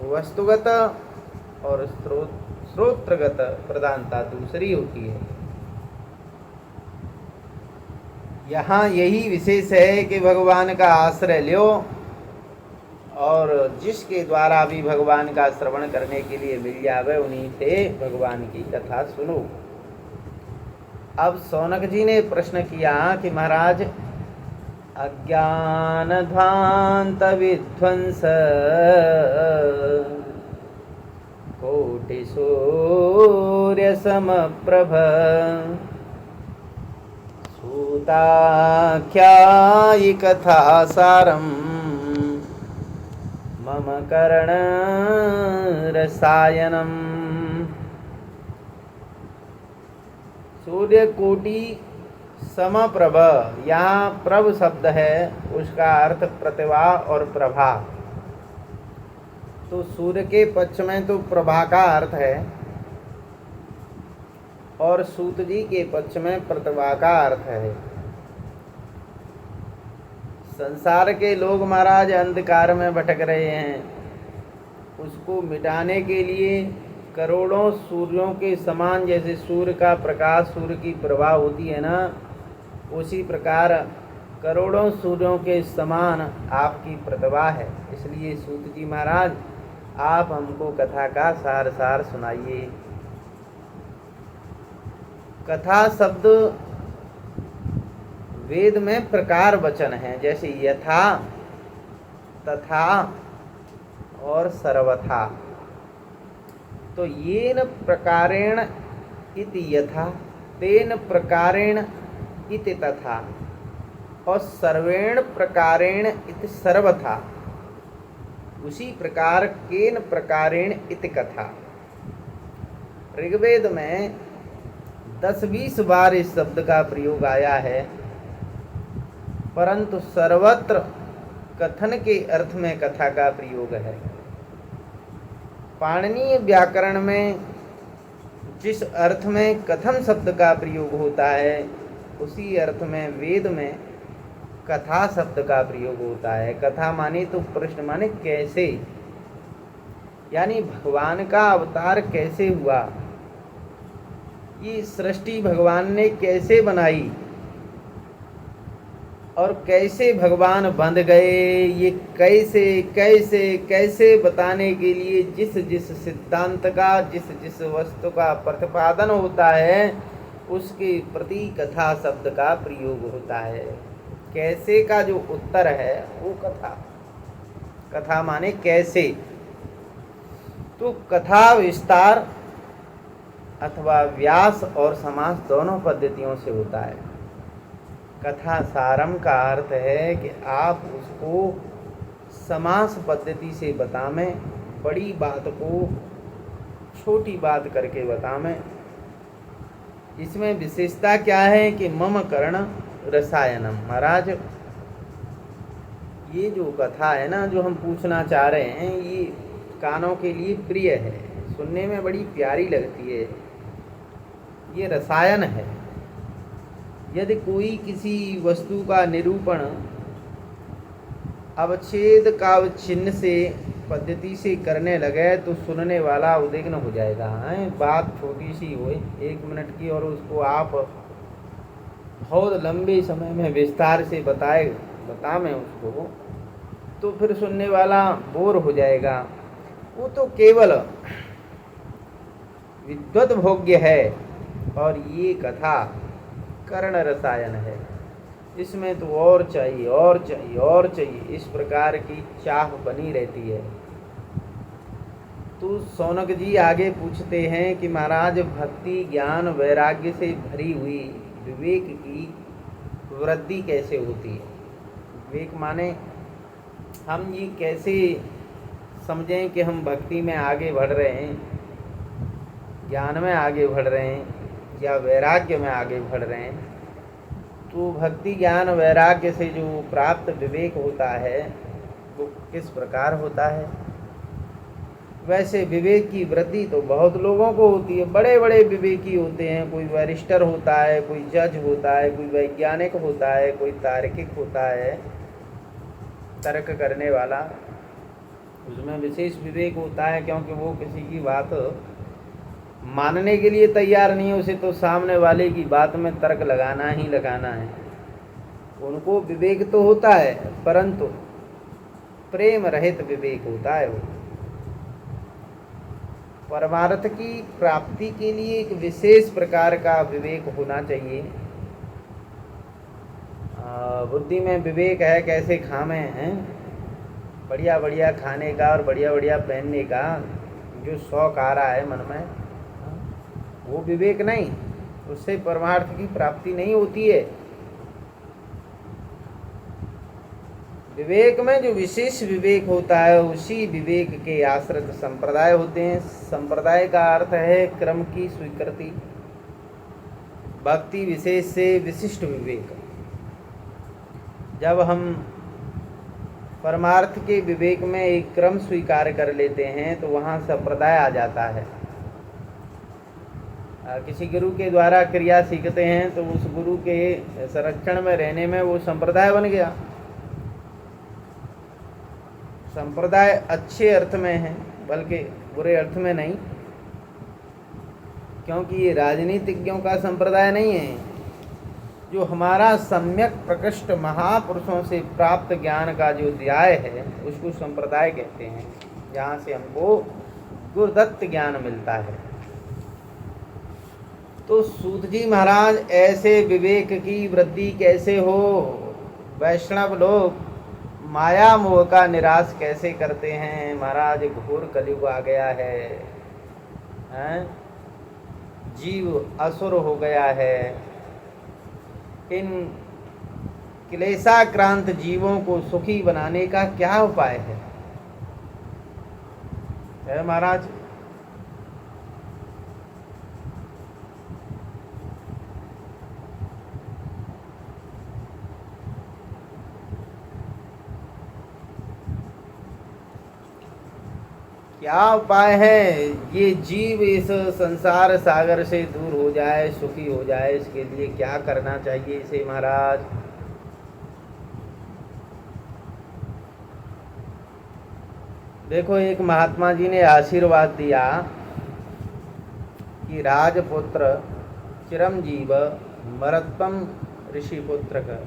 वस्तुगत और श्रोत्रगत प्रधानता दूसरी होती है। यहाँ यही विशेष है कि भगवान का आश्रय लो और जिसके द्वारा भी भगवान का श्रवण करने के लिए मिल जावे उन्हीं से भगवान की कथा सुनो। अब सौनक जी ने प्रश्न किया कि महाराज, अज्ञान ध्वांत विध्वंस कोटि सूर्य समप्रभ सूताख्यायि कथा सारम मम कर्ण रसायनम। सूर्य कोटि समप्रभ, यहाँ प्रभ शब्द है, उसका अर्थ प्रतिभा और प्रभा। तो सूर्य के पक्ष में तो प्रभा का अर्थ है और सूत जी के पक्ष में प्रतिभा का अर्थ है। संसार के लोग महाराज अंधकार में भटक रहे हैं, उसको मिटाने के लिए करोड़ों सूर्यों के समान, जैसे सूर्य का प्रकाश, सूर्य की प्रभा होती है ना, उसी प्रकार करोड़ों सूर्यों के समान आपकी प्रतिभा है। इसलिए सूत जी महाराज, आप हमको कथा का सार सार सुनाइए। कथा शब्द वेद में प्रकार वचन है, जैसे यथा, तथा और सर्वथा। तो येन प्रकारेण इति यथा, तेन प्रकारेण इति तथा, और सर्वेण प्रकारेण इति सर्वथा, उसी प्रकार केन प्रकारेण इति कथा। ऋग्वेद में 10-20 बार इस शब्द का प्रयोग आया है, परंतु सर्वत्र कथन के अर्थ में कथा का प्रयोग है। पाणिनीय व्याकरण में जिस अर्थ में कथन शब्द का प्रयोग होता है, उसी अर्थ में वेद में कथा शब्द का प्रयोग होता है। कथा माने तो प्रश्न माने कैसे, यानी भगवान का अवतार कैसे हुआ, ये सृष्टि भगवान ने कैसे बनाई और कैसे भगवान बंध गए, ये कैसे कैसे कैसे बताने के लिए जिस जिस सिद्धांत का, जिस जिस वस्तु का प्रतिपादन होता है, उसके प्रति कथा शब्द का प्रयोग होता है। कैसे का जो उत्तर है वो कथा। कथा माने कैसे। तो कथा विस्तार अथवा व्यास और समास दोनों पद्धतियों से होता है। कथा सारम का अर्थ है कि आप उसको समास पद्धति से बतावें, बड़ी बात को छोटी बात करके बतावें। इसमें विशेषता क्या है कि मम कर्ण रसायनम। महाराज, ये जो कथा है ना, जो हम पूछना चाह रहे हैं, ये कानों के लिए प्रिय है, सुनने में बड़ी प्यारी लगती है, ये रसायन है। यदि कोई किसी वस्तु का निरूपण अवच्छेद का चिन्ह से पद्धति से करने लगे तो सुनने वाला उद्विग्न हो जाएगा। बात छोटी सी हो 1 मिनट की और उसको आप बहुत लंबे समय में विस्तार से बताएं उसको, तो फिर सुनने वाला बोर हो जाएगा। वो तो केवल विद्वत भोग्य है, और ये कथा कर्ण रसायन है। इसमें तो और चाहिए और चाहिए और चाहिए, इस प्रकार की चाह बनी रहती है। तो शौनक जी आगे पूछते हैं कि महाराज, भक्ति ज्ञान वैराग्य से भरी हुई विवेक की वृद्धि कैसे होती है। विवेक माने हम ये कैसे समझें कि हम भक्ति में आगे बढ़ रहे हैं, ज्ञान में आगे बढ़ रहे हैं, या वैराग्य में आगे बढ़ रहे हैं। तो भक्ति ज्ञान वैराग्य से जो प्राप्त विवेक होता है वो किस प्रकार होता है। वैसे विवेक की वृद्धि तो बहुत लोगों को होती है, बड़े बड़े विवेकी होते हैं। कोई बैरिस्टर होता है, कोई जज होता है, कोई वैज्ञानिक होता है, कोई तार्किक होता है, तर्क करने वाला। उसमें विशेष विवेक होता है, क्योंकि वो किसी की बात मानने के लिए तैयार नहीं है, उसे तो सामने वाले की बात में तर्क लगाना ही लगाना है। उनको विवेक तो होता है, परंतु प्रेम रहित विवेक होता है। वो परमार्थ की प्राप्ति के लिए एक विशेष प्रकार का विवेक होना चाहिए। बुद्धि में विवेक है, कैसे खामे हैं, बढ़िया बढ़िया खाने का और बढ़िया बढ़िया पहनने का जो शौक आ रहा है मन में, वो विवेक नहीं, उससे परमार्थ की प्राप्ति नहीं होती है। विवेक में जो विशेष विवेक होता है, उसी विवेक के आश्रित संप्रदाय होते हैं। संप्रदाय का अर्थ है क्रम की स्वीकृति, भक्ति विशेष से विशिष्ट विवेक। जब हम परमार्थ के विवेक में एक क्रम स्वीकार कर लेते हैं तो वहाँ संप्रदाय आ जाता है। किसी गुरु के द्वारा क्रिया सीखते हैं तो उस गुरु के संरक्षण में रहने में वो संप्रदाय बन गया। संप्रदाय अच्छे अर्थ में है, बल्कि बुरे अर्थ में नहीं। क्योंकि ये राजनीतिज्ञों का संप्रदाय नहीं है। जो हमारा सम्यक प्रकृष्ट महापुरुषों से प्राप्त ज्ञान का जो न्याय है उसको संप्रदाय कहते हैं, जहाँ से हमको गुरुदत्त ज्ञान मिलता है। तो सूत जी महाराज, ऐसे विवेक की वृद्धि कैसे हो? वैष्णव लोग माया मोह का निराश कैसे करते हैं? महाराज घोर कलयुग आ गया है, हैं? जीव असुर हो गया है। इन क्लेशाक्रांत जीवों को सुखी बनाने का क्या उपाय है महाराज? क्या उपाय है? ये जीव इस संसार सागर से दूर हो जाए, सुखी हो जाए, इसके लिए क्या करना चाहिए इसे महाराज? देखो, एक महात्मा जी ने आशीर्वाद दिया कि राजपुत्र चिरंजीव मरत्वम ऋषिपुत्र का।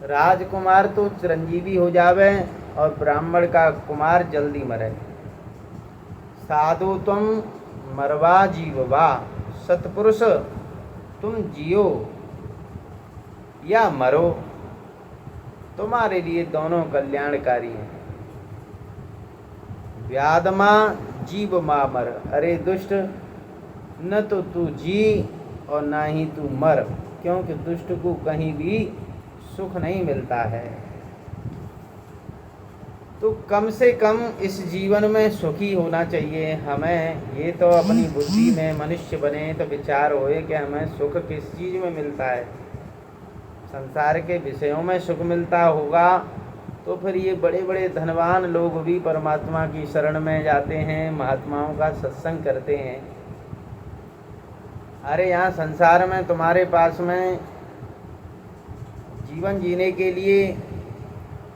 राजकुमार तो चिरंजीवी हो जावे और ब्राह्मण का कुमार जल्दी मरे। साधु तुम मरवा जीववा, सतपुरुष तुम जियो या मरो, तुम्हारे लिए दोनों कल्याणकारी हैं। व्याधमा जीव मा मर, अरे दुष्ट, न तो तू जी और ना ही तू मर, क्योंकि दुष्ट को कहीं भी सुख नहीं मिलता है। तो कम से कम इस जीवन में सुखी होना चाहिए हमें। ये तो अपनी बुद्धि में मनुष्य बने तो विचार होए कि हमें सुख किस चीज़ में मिलता है। संसार के विषयों में सुख मिलता होगा तो फिर ये बड़े बड़े धनवान लोग भी परमात्मा की शरण में जाते हैं, महात्माओं का सत्संग करते हैं। अरे यहाँ संसार में तुम्हारे पास में जीवन जीने के लिए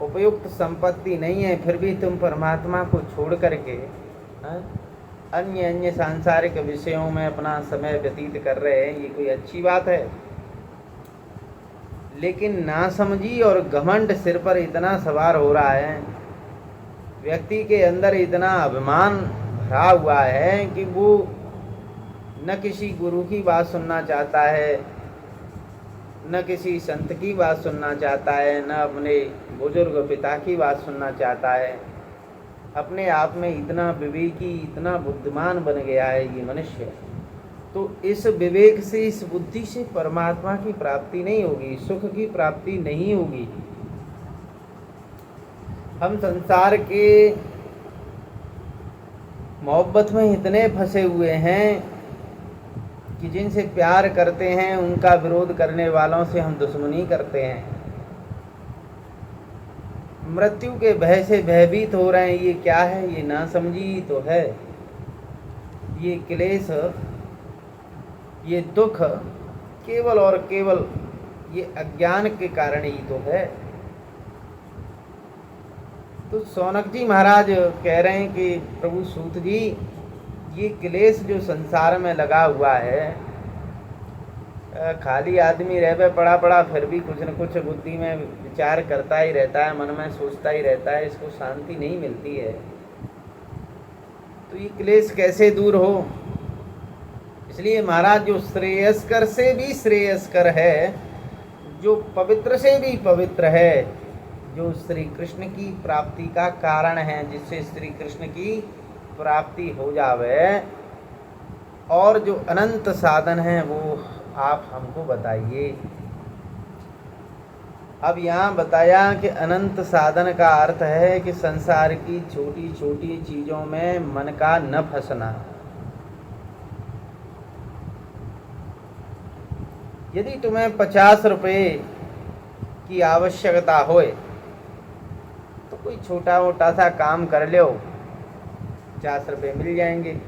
उपयुक्त संपत्ति नहीं है, फिर भी तुम परमात्मा को छोड़ करके अन्य अन्य सांसारिक विषयों में अपना समय व्यतीत कर रहे हैं। ये कोई अच्छी बात है? लेकिन नासमझी और घमंड सिर पर इतना सवार हो रहा है, व्यक्ति के अंदर इतना अभिमान भरा हुआ है कि वो न किसी गुरु की बात सुनना चाहता है, न किसी संत की बात सुनना चाहता है, न अपने बुजुर्ग पिता की बात सुनना चाहता है। अपने आप में इतना विवेकी, इतना बुद्धिमान बन गया है ये मनुष्य। तो इस विवेक से, इस बुद्धि से परमात्मा की प्राप्ति नहीं होगी, सुख की प्राप्ति नहीं होगी। हम संसार के मोहब्बत में इतने फंसे हुए हैं कि जिनसे प्यार करते हैं उनका विरोध करने वालों से हम दुश्मनी करते हैं। मृत्यु के भय से भयभीत हो रहे हैं। ये क्या है? ये नासमझी तो है। ये क्लेश, ये दुख केवल और केवल ये अज्ञान के कारण ही तो है। तो सौनक जी महाराज कह रहे हैं कि प्रभु सूत जी, ये क्लेश जो संसार में लगा हुआ है, खाली आदमी रह पड़ा पड़ा फिर भी कुछ न कुछ बुद्धि में विचार करता ही रहता है, मन में सोचता ही रहता है, इसको शांति नहीं मिलती है। तो ये क्लेश कैसे दूर हो? इसलिए महाराज, जो श्रेयस्कर से भी श्रेयस्कर है, जो पवित्र से भी पवित्र है, जो श्री कृष्ण की प्राप्ति का कारण है, जिससे श्री कृष्ण की प्राप्ति हो जावे, और जो अनंत साधन है वो आप हमको बताइए। अब यहाँ बताया कि अनंत साधन का अर्थ है कि संसार की छोटी छोटी चीज़ों में मन का न फंसना। यदि तुम्हें 50 रुपये की आवश्यकता होए तो कोई छोटा मोटा सा काम कर लो, 50 रुपये मिल जाएंगे।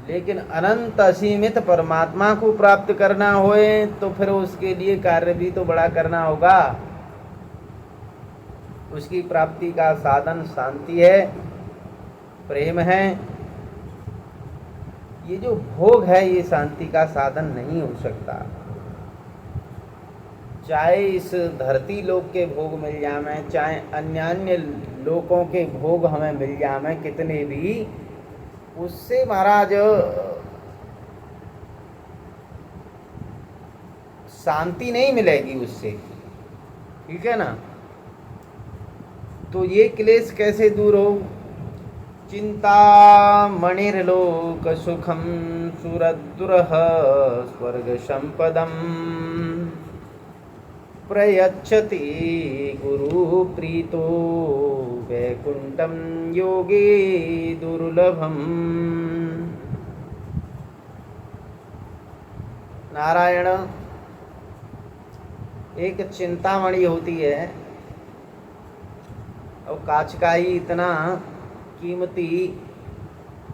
लेकिन अनंत असीमित परमात्मा को प्राप्त करना होए तो फिर उसके लिए कार्य भी तो बड़ा करना होगा। उसकी प्राप्ति का साधन शांति है, प्रेम है, ये जो भोग है ये शांति का साधन नहीं हो सकता। चाहे इस धरती लोक के भोग मिल जाए, चाहे अन्य लोकों के भोग हमें मिल जाए कितने भी, उससे महाराज शांति नहीं मिलेगी उससे। ठीक है ना। तो ये क्लेश कैसे दूर हो? चिंता मणिर्लोक सुखम सुरदुरः स्वर्ग संपदम प्रयच्छति गुरु प्रीतो वैकुंठम योगे दुर्लभम। नारायण, एक चिंतामणि होती है और कांच का ही इतना कीमती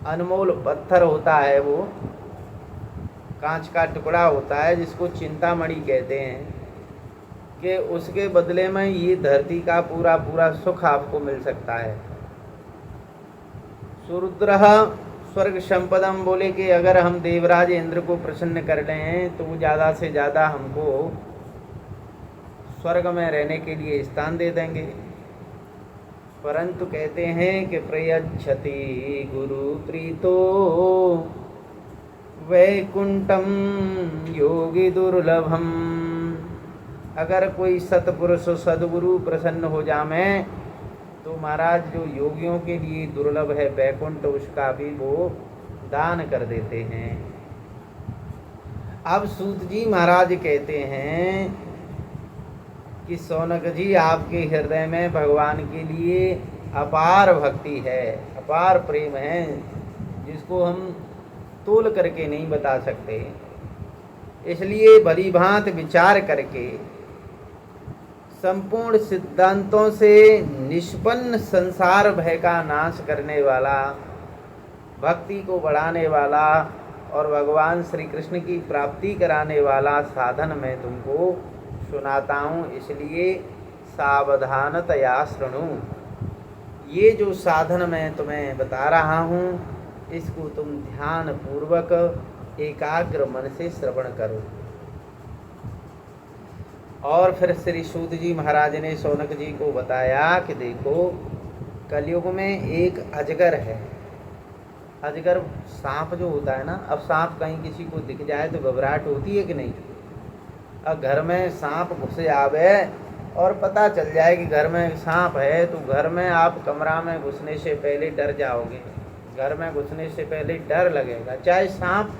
अनमोल पत्थर होता है, वो कांच का टुकड़ा होता है जिसको चिंतामणि कहते हैं, कि उसके बदले में ये धरती का पूरा पूरा सुख आपको मिल सकता है। सुरुद्रः स्वर्ग संपदम, बोले कि अगर हम देवराज इंद्र को प्रसन्न कर लें तो वो ज़्यादा से ज़्यादा हमको स्वर्ग में रहने के लिए स्थान दे देंगे। परंतु कहते हैं कि प्रयच्छति गुरु प्रीतो वैकुंठम योगी दुर्लभम। अगर कोई सतपुरुष सदगुरु प्रसन्न हो जाए तो महाराज जो योगियों के लिए दुर्लभ है वैकुंठ, उसका भी वो दान कर देते हैं। अब सूत जी महाराज कहते हैं कि शौनक जी, आपके हृदय में भगवान के लिए अपार भक्ति है, अपार प्रेम है, जिसको हम तोल करके नहीं बता सकते। इसलिए भली भांति विचार करके संपूर्ण सिद्धांतों से निष्पन्न संसार भय का नाश करने वाला, भक्ति को बढ़ाने वाला और भगवान श्री कृष्ण की प्राप्ति कराने वाला साधन मैं तुमको सुनाता हूँ, इसलिए सावधानतया शृणु। ये जो साधन मैं तुम्हें बता रहा हूँ, इसको तुम ध्यान पूर्वक एकाग्र मन से श्रवण करो। और फिर श्री सूत जी महाराज ने शौनक जी को बताया कि देखो, कलयुग में एक अजगर है। अजगर सांप जो होता है ना, अब सांप कहीं किसी को दिख जाए तो घबराहट होती है कि नहीं? अब घर में सांप घुसे आवे और पता चल जाए कि घर में सांप है, तो घर में आप कमरा में घुसने से पहले डर जाओगे, घर में घुसने से पहले डर लगेगा। चाहे सांप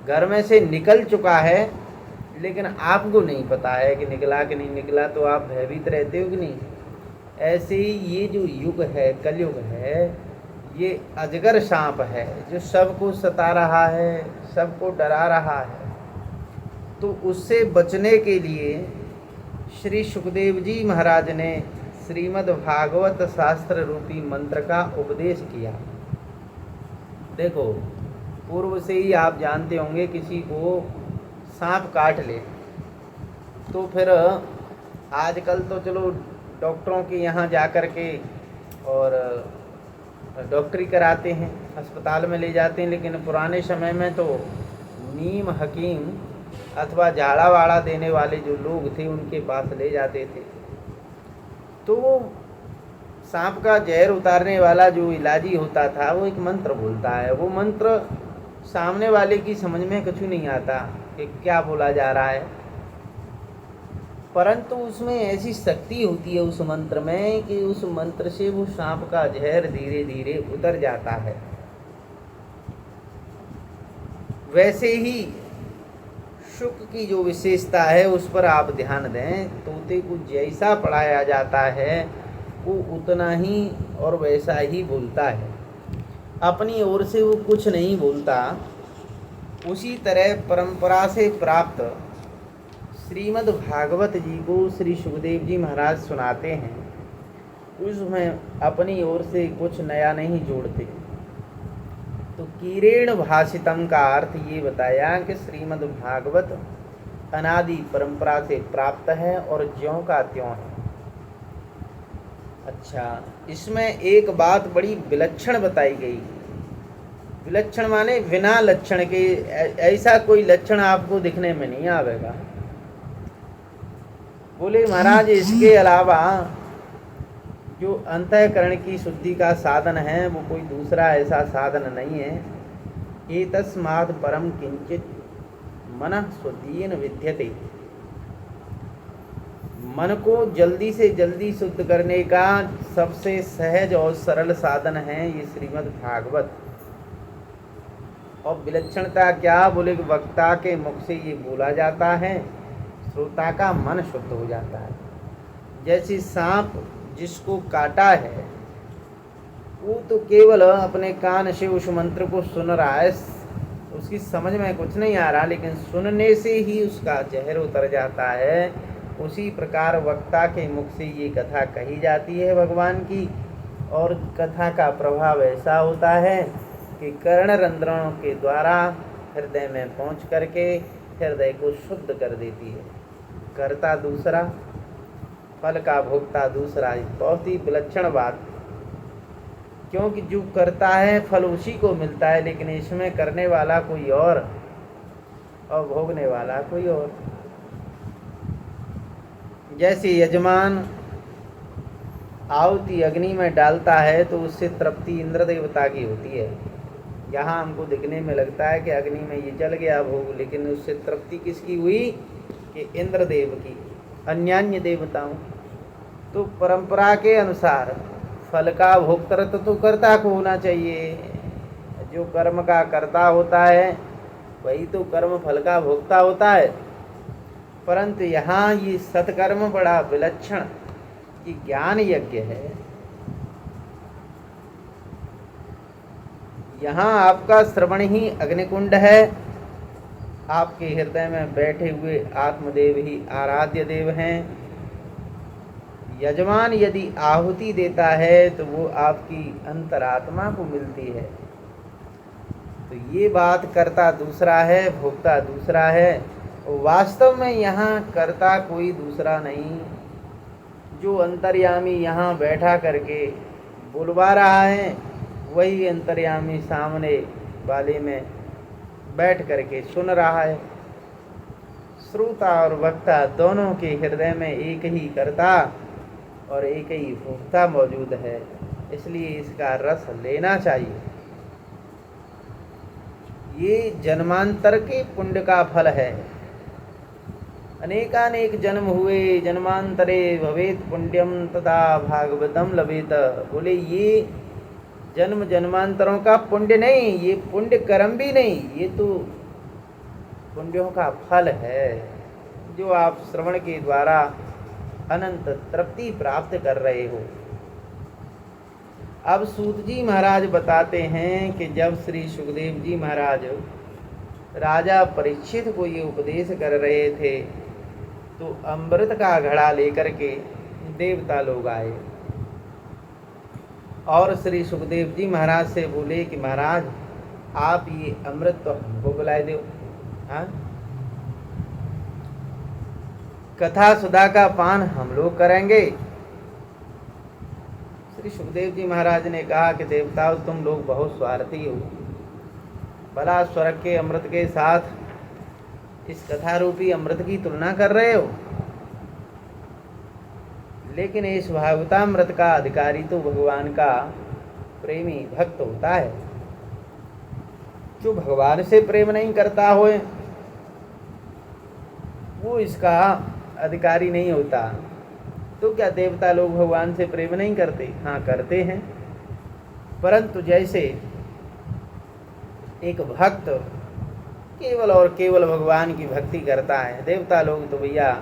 घर में से निकल चुका है लेकिन आपको नहीं पता है कि निकला कि नहीं निकला, तो आप भयभीत रहते हो कि नहीं? ऐसे ही ये जो युग है, कलयुग है, ये अजगर सांप है जो सबको सता रहा है, सबको डरा रहा है। तो उससे बचने के लिए श्री सुखदेव जी महाराज ने श्रीमद् भागवत शास्त्र रूपी मंत्र का उपदेश किया। देखो, पूर्व से ही आप जानते होंगे, किसी को सांप काट ले तो फिर आजकल तो चलो डॉक्टरों के यहाँ जा कर के और डॉक्टरी कराते हैं, अस्पताल में ले जाते हैं, लेकिन पुराने समय में तो नीम हकीम अथवा झाड़ा वाड़ा देने वाले जो लोग थे उनके पास ले जाते थे। तो वो सांप का जहर उतारने वाला जो इलाजी होता था, वो एक मंत्र बोलता है। वो मंत्र सामने वाले की समझ में कुछ नहीं आता कि क्या बोला जा रहा है, परंतु उसमें ऐसी शक्ति होती है उस मंत्र में कि उस मंत्र से वो सांप का जहर धीरे धीरे उतर जाता है। वैसे ही शुक की जो विशेषता है उस पर आप ध्यान दें। तोते को जैसा पढ़ाया जाता है वो उतना ही और वैसा ही बोलता है, अपनी ओर से वो कुछ नहीं बोलता। उसी तरह परंपरा से प्राप्त श्रीमद् भागवत जी को श्री सुखदेव जी महाराज सुनाते हैं, उसमें अपनी ओर से कुछ नया नहीं जोड़ते। तो कीरेण भाषितम का अर्थ ये बताया कि श्रीमद् भागवत अनादि परंपरा से प्राप्त है और ज्यों का त्यों है। अच्छा, इसमें एक बात बड़ी विलक्षण बताई गई विलक्षण माने बिना लक्षण के, ऐसा कोई लक्षण आपको दिखने में नहीं आवेगा। बोले महाराज इसके अलावा जो अंतःकरण की शुद्धि का साधन है वो कोई दूसरा ऐसा साधन नहीं है। एतस्मात् परम किंचित मनः स्वदीयेन विद्यते। मन को जल्दी से जल्दी शुद्ध करने का सबसे सहज और सरल साधन है ये श्रीमद् भागवत। और विलक्षणता क्या? बोले कि वक्ता के मुख से ये बोला जाता है, श्रोता का मन शुद्ध हो जाता है। जैसे सांप जिसको काटा है वो तो केवल अपने कान से उस मंत्र को सुन रहा है, उसकी समझ में कुछ नहीं आ रहा, लेकिन सुनने से ही उसका जहर उतर जाता है। उसी प्रकार वक्ता के मुख से ये कथा कही जाती है भगवान की, और कथा का प्रभाव ऐसा होता है कि कर्ण रंध्रों के द्वारा हृदय में पहुंच करके हृदय को शुद्ध कर देती है। कर्ता दूसरा, फल का भोक्ता दूसरा। बहुत ही विलक्षण बात, क्योंकि जो करता है फल उसी को मिलता है, लेकिन इसमें करने वाला कोई और भोगने वाला कोई और। जैसे यजमान आहुति अग्नि में डालता है तो उससे तृप्ति इंद्र देवता की होती है। यहाँ हमको दिखने में लगता है कि अग्नि में ये जल गया भोग, लेकिन उससे तृप्ति किसकी हुई? कि इंद्र देव की, अन्यान्य देवताओं। तो परंपरा के अनुसार फल का भोक्तृत्व तो कर्ता को होना चाहिए। जो कर्म का कर्ता होता है वही तो कर्म फल का भोक्ता होता है। परंतु यहाँ ये सत्कर्म बड़ा विलक्षण कि ज्ञान यज्ञ है। यहाँ आपका श्रवण ही अग्निकुंड है। आपके हृदय में बैठे हुए आत्मदेव ही आराध्य देव हैं। यजमान यदि आहुति देता है तो वो आपकी अंतरात्मा को मिलती है। तो ये बात कर्ता दूसरा है, भोक्ता दूसरा है। वास्तव में यहाँ कर्ता कोई दूसरा नहीं, जो अंतर्यामी यहाँ बैठा करके बुलवा रहा है वही अंतर्यामी सामने वाले में बैठ करके सुन रहा है। श्रोता और वक्ता दोनों के हृदय में एक ही कर्ता और एक ही भोक्ता मौजूद है, इसलिए इसका रस लेना चाहिए। ये जन्मांतर के पुण्य का फल है। अनेकानेक जन्म हुए, जन्मांतरे भवेत पुण्यम तथा भागवतम लभेत। बोले ये जन्म जन्मांतरों का पुण्य नहीं, ये पुण्य कर्म भी नहीं, ये तो पुण्यों का फल है जो आप श्रवण के द्वारा अनंत तृप्ति प्राप्त कर रहे हो। अब सूत जी महाराज बताते हैं कि जब श्री सुखदेव जी महाराज राजा परीक्षित को ये उपदेश कर रहे थे तो अमृत का घड़ा लेकर के देवता लोग आए और श्री सुखदेव जी महाराज से बोले कि महाराज आप ये अमृत तो हमको बुलाए दो। हाँ, कथा सुधा का पान हम लोग करेंगे। श्री सुखदेव जी महाराज ने कहा कि देवताओं तुम लोग बहुत स्वार्थी हो, भला स्वर्ग के अमृत के साथ इस कथा रूपी अमृत की तुलना कर रहे हो। लेकिन इस भागवतामृत का अधिकारी तो भगवान का प्रेमी भक्त होता है। जो भगवान से प्रेम नहीं करता हो वो इसका अधिकारी नहीं होता। तो क्या देवता लोग भगवान से प्रेम नहीं करते? हाँ करते हैं, परंतु जैसे एक भक्त केवल और केवल भगवान की भक्ति करता है, देवता लोग तो भैया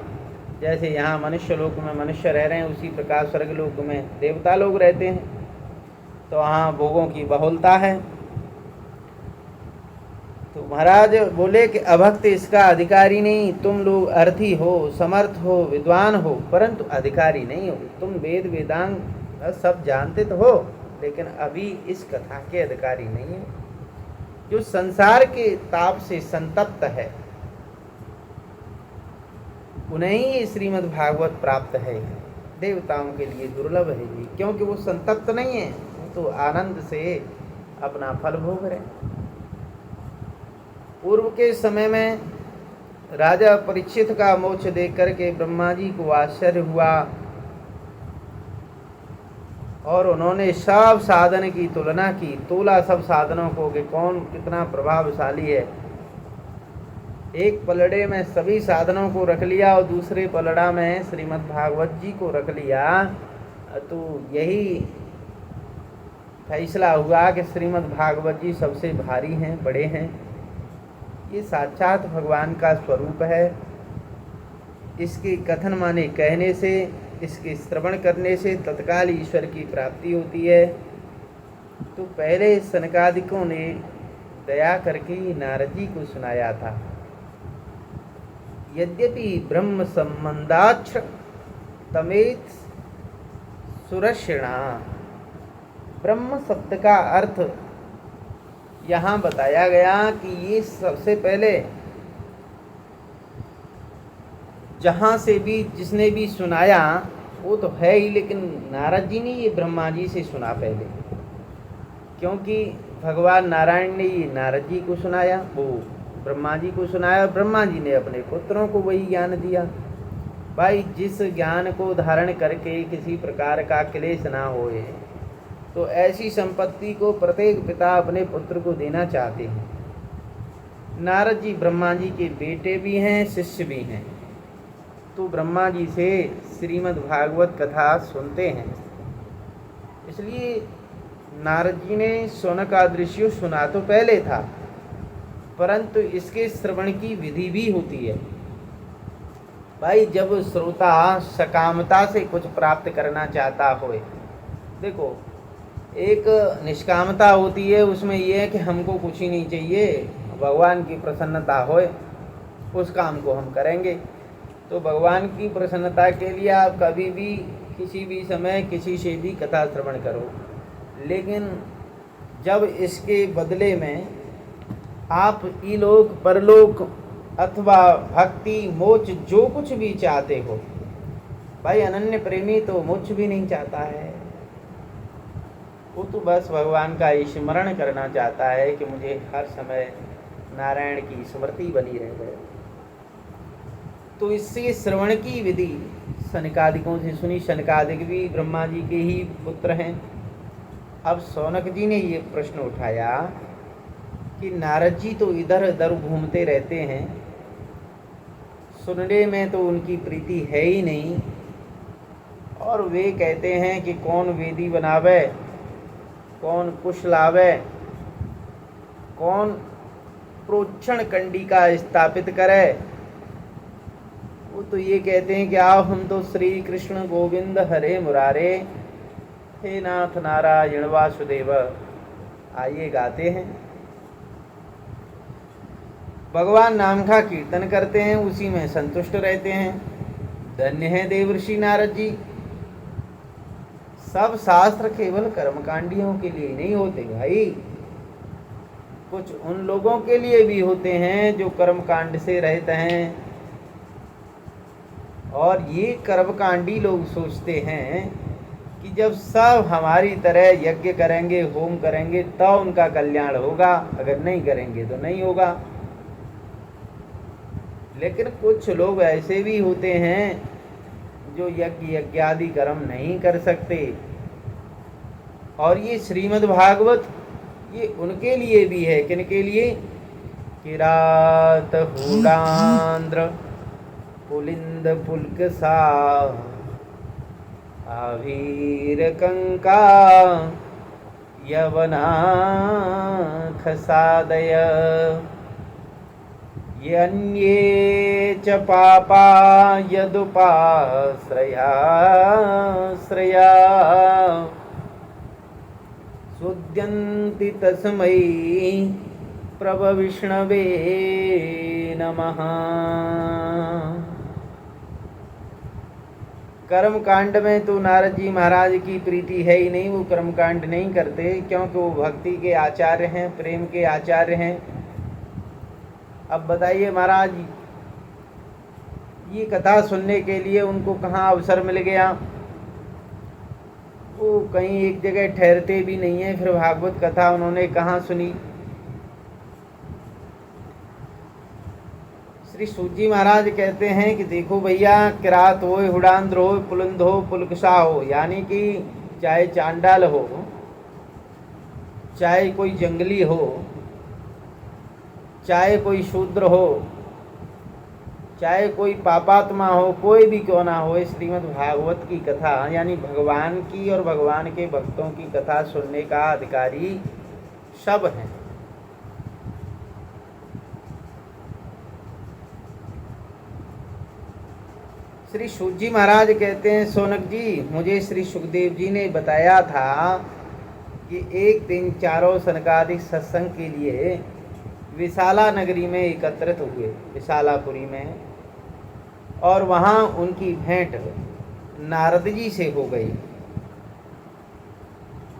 जैसे यहाँ मनुष्य लोक में मनुष्य रह रहे हैं उसी प्रकार स्वर्ग लोक में देवता लोग रहते हैं, तो वहाँ भोगों की बहुलता है। तो महाराज बोले कि अभक्त इसका अधिकारी नहीं। तुम लोग अर्थी हो, समर्थ हो, विद्वान हो, परंतु अधिकारी नहीं हो। तुम वेद वेदांग सब जानते तो हो, लेकिन अभी इस कथा के अधिकारी नहीं हो। जो संसार के ताप से संतप्त है उन्हें ही श्रीमद् भागवत प्राप्त है। देवताओं के लिए दुर्लभ है ये, क्योंकि वो संतप्त नहीं है, वो तो आनंद से अपना फल भोग रहे। पूर्व के समय में राजा परीक्षित का मोक्ष देख करके ब्रह्मा जी को आश्चर्य हुआ और उन्होंने सब साधन की तुलना की, तोला सब साधनों को कि कौन कितना प्रभावशाली है। एक पलड़े में सभी साधनों को रख लिया और दूसरे पलड़ा में श्रीमद् भागवत जी को रख लिया, तो यही फैसला हुआ कि श्रीमद् भागवत जी सबसे भारी हैं, बड़े हैं। ये साक्षात भगवान का स्वरूप है। इसके कथन माने कहने से, इसके श्रवण करने से तत्काल ईश्वर की प्राप्ति होती है। तो पहले सनकादिकों ने दया करके नारद जी को सुनाया था। यद्यपि ब्रह्म संबंधाक्ष तमेत सुरक्षिणा, ब्रह्म शब्द का अर्थ यहाँ बताया गया कि ये सबसे पहले जहाँ से भी जिसने भी सुनाया वो तो है ही, लेकिन नारद जी ने ये ब्रह्मा जी से सुना पहले, क्योंकि भगवान नारायण ने ये नारद जी को सुनाया, वो ब्रह्मा जी को सुनाया, और ब्रह्मा जी ने अपने पुत्रों को वही ज्ञान दिया। भाई जिस ज्ञान को धारण करके किसी प्रकार का क्लेश ना होए, तो ऐसी संपत्ति को प्रत्येक पिता अपने पुत्र को देना चाहते हैं। नारद जी ब्रह्मा जी के बेटे भी हैं, शिष्य भी हैं, तो ब्रह्मा जी से श्रीमद् भागवत कथा सुनते हैं। इसलिए नारद जी ने शौनकादृश्य सुना तो पहले था, परंतु इसके श्रवण की विधि भी होती है। भाई जब श्रोता सकामता से कुछ प्राप्त करना चाहता होए, देखो एक निष्कामता होती है, उसमें यह है कि हमको कुछ ही नहीं चाहिए, भगवान की प्रसन्नता होए उस काम को हम करेंगे। तो भगवान की प्रसन्नता के लिए आप कभी भी किसी भी समय किसी से भी कथा श्रवण करो, लेकिन जब इसके बदले में आप इलोक परलोक अथवा भक्ति मोक्ष जो कुछ भी चाहते हो, भाई अनन्य प्रेमी तो मोक्ष भी नहीं चाहता है, वो तो बस भगवान का स्मरण करना चाहता है कि मुझे हर समय नारायण की स्मृति बनी रहे। तो इससे श्रवण की विधि सनकादिकों से सुनी। सनकादिक भी ब्रह्मा जी के ही पुत्र हैं। अब शौनक जी ने ये प्रश्न उठाया कि नारद जी तो इधर उधर घूमते रहते हैं, सुनने में तो उनकी प्रीति है ही नहीं, और वे कहते हैं कि कौन वेदी बनावे, कौन कुश लावे, कौन प्रोक्षण कंडिका स्थापित करे। वो तो ये कहते हैं कि आओ हम तो श्री कृष्ण गोविंद हरे मुरारे, हे नाथ नारायण वासुदेव, आइए गाते हैं। भगवान नाम का कीर्तन करते हैं, उसी में संतुष्ट रहते हैं। धन्य है देवर्षि नारद जी। सब शास्त्र केवल कर्मकांडियों के लिए नहीं होते भाई, कुछ उन लोगों के लिए भी होते हैं जो कर्मकांड से रहित हैं। और ये कर्मकांडी लोग सोचते हैं कि जब सब हमारी तरह यज्ञ करेंगे, होम करेंगे, तो उनका कल्याण होगा, अगर नहीं करेंगे तो नहीं होगा। लेकिन कुछ लोग ऐसे भी होते हैं जो यज्ञ यज्ञादि कर्म नहीं कर सकते, और ये श्रीमद् भागवत ये उनके लिए भी है। किनके लिए? किरात हूडांध्र पुलिंद पुल्क सा आवीर कंका यवना खसादय यन्ये च पापा यदुपाश्रया श्रया सुद्यन्ति तस्मै प्रभविष्णवे नमः। कर्मकांड में तो नारद जी महाराज की प्रीति है ही नहीं, वो कर्मकांड नहीं करते, क्योंकि वो भक्ति के आचार्य हैं, प्रेम के आचार्य हैं। अब बताइए महाराज, ये कथा सुनने के लिए उनको कहाँ अवसर मिल गया? वो कहीं एक जगह ठहरते भी नहीं है, फिर भागवत कथा उन्होंने कहाँ सुनी। श्री सूजी महाराज कहते हैं कि देखो भैया, किरात हो, हुडांद्र हो, पुलंद हो, पुलकसा हो, यानी कि चाहे चांडाल हो, चाहे कोई जंगली हो, चाहे कोई शूद्र हो, चाहे कोई पापात्मा हो, कोई भी क्यों ना हो, श्रीमद् भागवत की कथा यानी भगवान की और भगवान के भक्तों की कथा सुनने का अधिकारी सब हैं। श्री सूजी महाराज कहते हैं, सोनक जी, मुझे श्री सुखदेव जी ने बताया था कि एक दिन चारों सनकादिक सत्संग के लिए विशाला नगरी में एकत्रित हुए, विशालापुरी में, और वहाँ उनकी भेंट नारद जी से हो गई।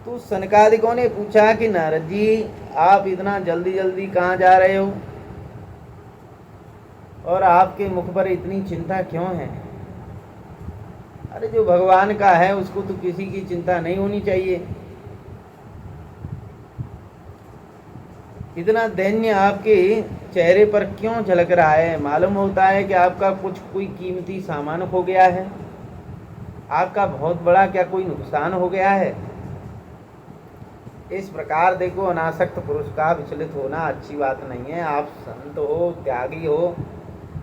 तो सनकादिकों ने पूछा कि नारद जी, आप इतना जल्दी जल्दी कहाँ जा रहे हो और आपके मुख पर इतनी चिंता क्यों है? अरे जो भगवान का है उसको तो किसी की चिंता नहीं होनी चाहिए। इतना दैन्य आपके चेहरे पर क्यों झलक रहा है? मालूम होता है कि आपका कोई कीमती सामान खो गया है, आपका बहुत बड़ा क्या कोई नुकसान हो गया है? इस प्रकार देखो, अनासक्त पुरुष का विचलित होना अच्छी बात नहीं है। आप संत हो, त्यागी हो,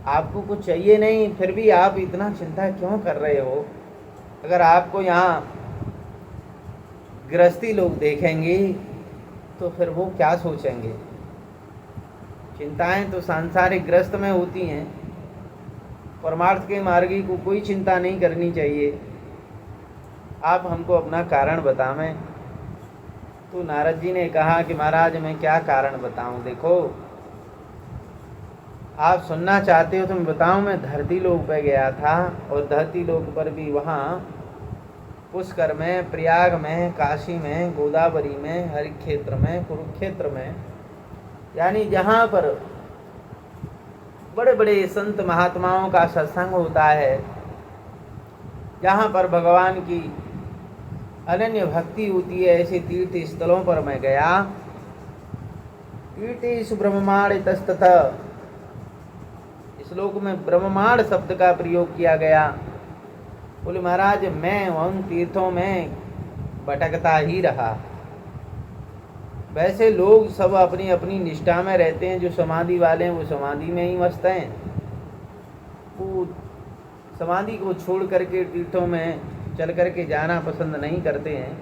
आपको कुछ चाहिए नहीं, फिर भी आप इतना चिंता क्यों कर रहे हो? अगर आपको यहाँ गृहस्थी लोग देखेंगे तो फिर वो क्या सोचेंगे? चिंताएं तो सांसारिक ग्रस्त में होती हैं, परमार्थ के मार्गी को कोई चिंता नहीं करनी चाहिए। आप हमको अपना कारण बतावें। तो नारद जी ने कहा कि महाराज, मैं क्या कारण बताऊं? देखो, आप सुनना चाहते हो तो मैं बताऊं। मैं धरती लोक पे गया था, और धरती लोक पर भी वहाँ पुष्कर में, प्रयाग में, काशी में, गोदावरी में, हरिक्षेत्र में, कुरुक्षेत्र में, यानी जहाँ पर बड़े बड़े संत महात्माओं का सत्संग होता है, जहाँ पर भगवान की अनन्य भक्ति होती है, ऐसे तीर्थ स्थलों पर मैं गया। तीर्थेषु ब्रह्मांडतस्ततः, श्लोक में ब्रह्मांड शब्द का प्रयोग किया गया। बोले महाराज, मैं उन तीर्थों में भटकता ही रहा। वैसे लोग सब अपनी अपनी निष्ठा में रहते हैं। जो समाधि वाले हैं वो समाधि में ही मस्त हैं, वो समाधि को छोड़ करके तीर्थों में चल करके जाना पसंद नहीं करते हैं।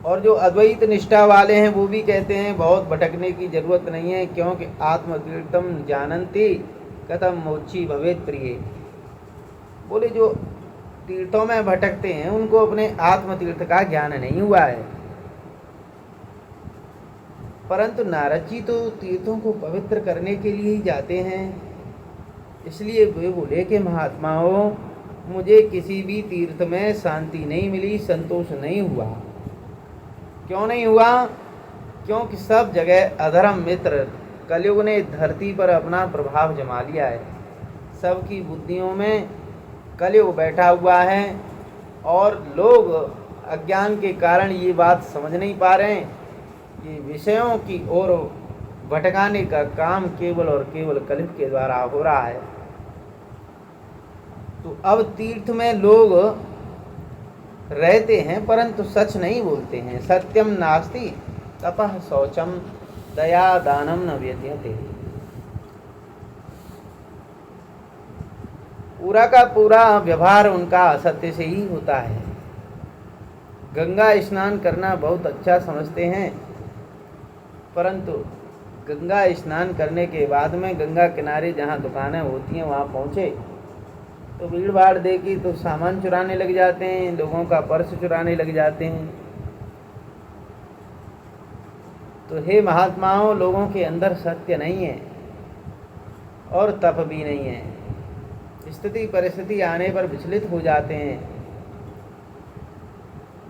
और जो अद्वैत निष्ठा वाले हैं वो भी कहते हैं बहुत भटकने की जरूरत नहीं है, क्योंकि आत्मतीर्थम जानन्ति कथम मोक्षी भवेत् प्रिय। बोले जो तीर्थों में भटकते हैं उनको अपने आत्म तीर्थ का ज्ञान नहीं हुआ है। परंतु नारद जी तो तीर्थों को पवित्र करने के लिए ही जाते हैं। इसलिए वे बोले कि महात्माओं, मुझे किसी भी तीर्थ में शांति नहीं मिली, संतोष नहीं हुआ। क्यों नहीं हुआ? क्योंकि सब जगह अधर्म मित्र कलयुग ने धरती पर अपना प्रभाव जमा लिया है। सबकी बुद्धियों में कलयुग बैठा हुआ है, और लोग अज्ञान के कारण ये बात समझ नहीं पा रहे हैं कि विषयों की ओर भटकाने का काम केवल और केवल कलयुग के द्वारा हो रहा है। तो अब तीर्थ में लोग रहते हैं परंतु सच नहीं बोलते हैं। सत्यम नास्ति तपः शौचम दया दानम न व्यध्यते। पूरा का पूरा व्यवहार उनका असत्य से ही होता है। गंगा स्नान करना बहुत अच्छा समझते हैं, परंतु गंगा स्नान करने के बाद में गंगा किनारे जहाँ दुकानें होती हैं वहाँ पहुँचे तो भीड़ भाड़ देखी तो सामान चुराने लग जाते हैं, लोगों का पर्स चुराने लग जाते हैं। तो हे महात्माओं, लोगों के अंदर सत्य नहीं है और तप भी नहीं है। स्थिति परिस्थिति आने पर विचलित हो जाते हैं।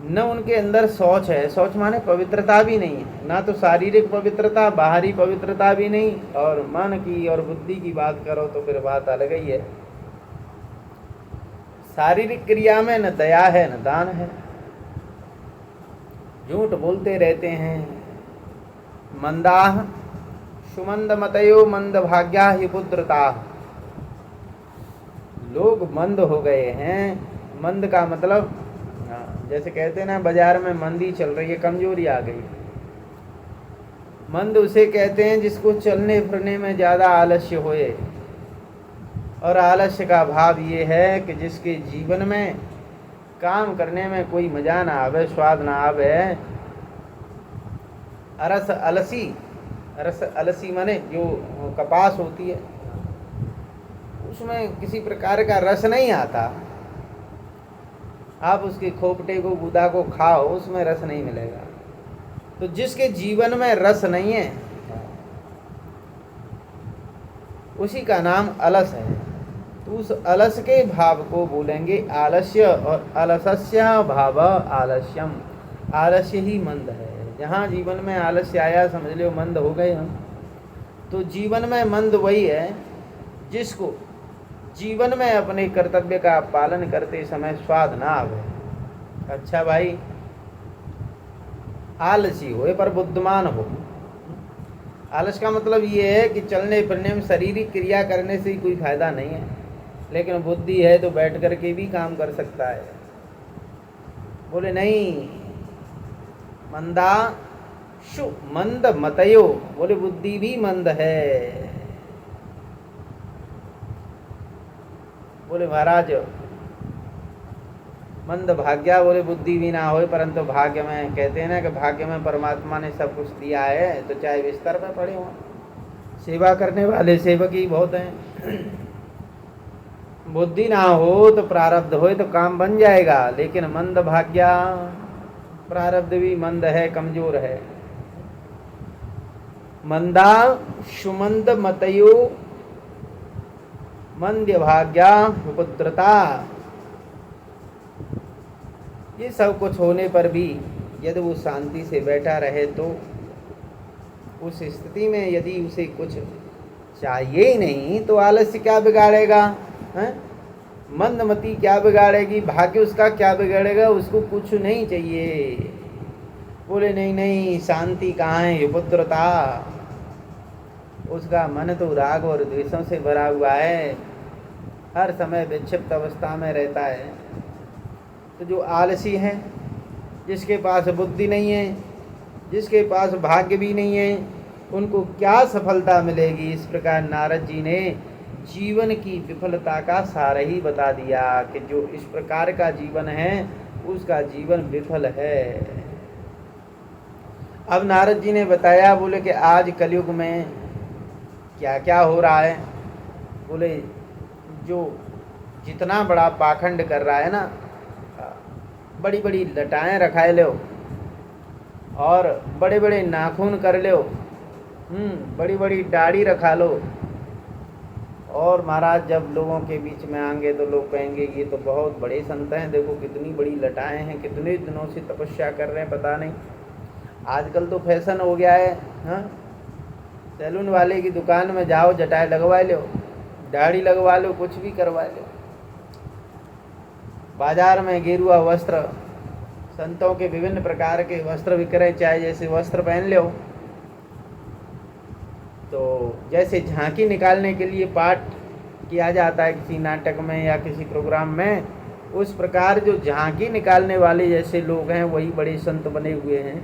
न उनके अंदर शौच है, शौच माने पवित्रता भी नहीं है, ना तो शारीरिक पवित्रता, बाहरी पवित्रता भी नहीं, और मन की और बुद्धि की बात करो तो फिर बात अलग ही है। शारीरिक क्रिया में न दया है न दान है, झूठ बोलते रहते हैं। मंदाह सुमंद मतयो मंद भाग्या ही पुत्रता, लोग मंद हो गए हैं। मंद का मतलब जैसे कहते हैं ना, बाजार में मंदी चल रही है, कमजोरी आ गई। मंद उसे कहते हैं जिसको चलने फिरने में ज़्यादा आलस्य होए, और आलस्य का भाव ये है कि जिसके जीवन में काम करने में कोई मज़ा ना आवे, स्वाद ना आवे। रस अलसी माने जो कपास होती है उसमें किसी प्रकार का रस नहीं आता। आप उसके खोपटे को गुदा को खाओ, उसमें रस नहीं मिलेगा। तो जिसके जीवन में रस नहीं है उसी का नाम अलस है। तो उस अलस के भाव को बोलेंगे आलस्य, और अलसस्य भाव आलस्यम। आलस्य ही मंद है। जहाँ जीवन में आलस्य आया समझ लो मंद हो गए हम। तो जीवन में मंद वही है जिसको जीवन में अपने कर्तव्य का पालन करते समय स्वाद ना आवे। अच्छा भाई, आलसी हो पर बुद्धिमान हो। आलस का मतलब ये है कि चलने फिरने में शारीरिक क्रिया करने से ही कोई फायदा नहीं है, लेकिन बुद्धि है तो बैठ कर के भी काम कर सकता है। बोले नहीं, मंदा शु मंद मतयो, बोले बुद्धि भी मंद है। बोले महाराज मंद भाग्या, बोले बुद्धि भी ना हो परंतु भाग्य में, कहते हैं ना कि भाग्य में परमात्मा ने सब कुछ दिया है, तो चाहे बिस्तर पे पड़े हों। सेवा करने वाले सेवक ही बहुत हैं। बुद्धि ना हो तो प्रारब्ध हो तो काम बन जाएगा, लेकिन मंद भाग्या, प्रारब्ध भी मंद है, कमजोर है। मंदा सुमंद मतयो मंद्य भाग्या पुत्रता, ये सब कुछ होने पर भी यदि वो शांति से बैठा रहे तो उस स्थिति में यदि उसे कुछ चाहिए ही नहीं तो आलस्य क्या बिगाड़ेगा, हैं? मंदमती क्या बिगाड़ेगी, भाग्य उसका क्या बिगाड़ेगा, उसको कुछ नहीं चाहिए। बोले नहीं नहीं, शांति कहाँ है, पुत्रता। उसका मन तो राग और द्वेषों से भरा हुआ है, हर समय विक्षिप्त अवस्था में रहता है। तो जो आलसी है, जिसके पास बुद्धि नहीं है, जिसके पास भाग्य भी नहीं है, उनको क्या सफलता मिलेगी। इस प्रकार नारद जी ने जीवन की विफलता का सार ही बता दिया कि जो इस प्रकार का जीवन है उसका जीवन विफल है। अब नारद जी ने बताया, बोले कि आज कलयुग में क्या क्या हो रहा है। बोले जो जितना बड़ा पाखंड कर रहा है ना, बड़ी बड़ी लटाएं रखाए लो और बड़े बड़े नाखून कर लो, बड़ी बड़ी दाढ़ी रखा लो, और महाराज जब लोगों के बीच में आएंगे तो लोग कहेंगे ये तो बहुत बड़े संत हैं, देखो कितनी बड़ी लटाएं हैं, कितने दिनों से तपस्या कर रहे हैं, पता नहीं। आजकल तो फैशन हो गया है, हाँ, सैलून वाले की दुकान में जाओ, जटाएं लगवा लो, दाढ़ी लगवा लो, कुछ भी करवा लो। बाजार में गेरुआ वस्त्र, संतों के विभिन्न प्रकार के वस्त्र विक्रय, चाहे जैसे वस्त्र पहन लो। तो जैसे झांकी निकालने के लिए पाठ किया जाता है किसी नाटक में या किसी प्रोग्राम में, उस प्रकार जो झांकी निकालने वाले जैसे लोग हैं वही बड़े संत बने हुए हैं।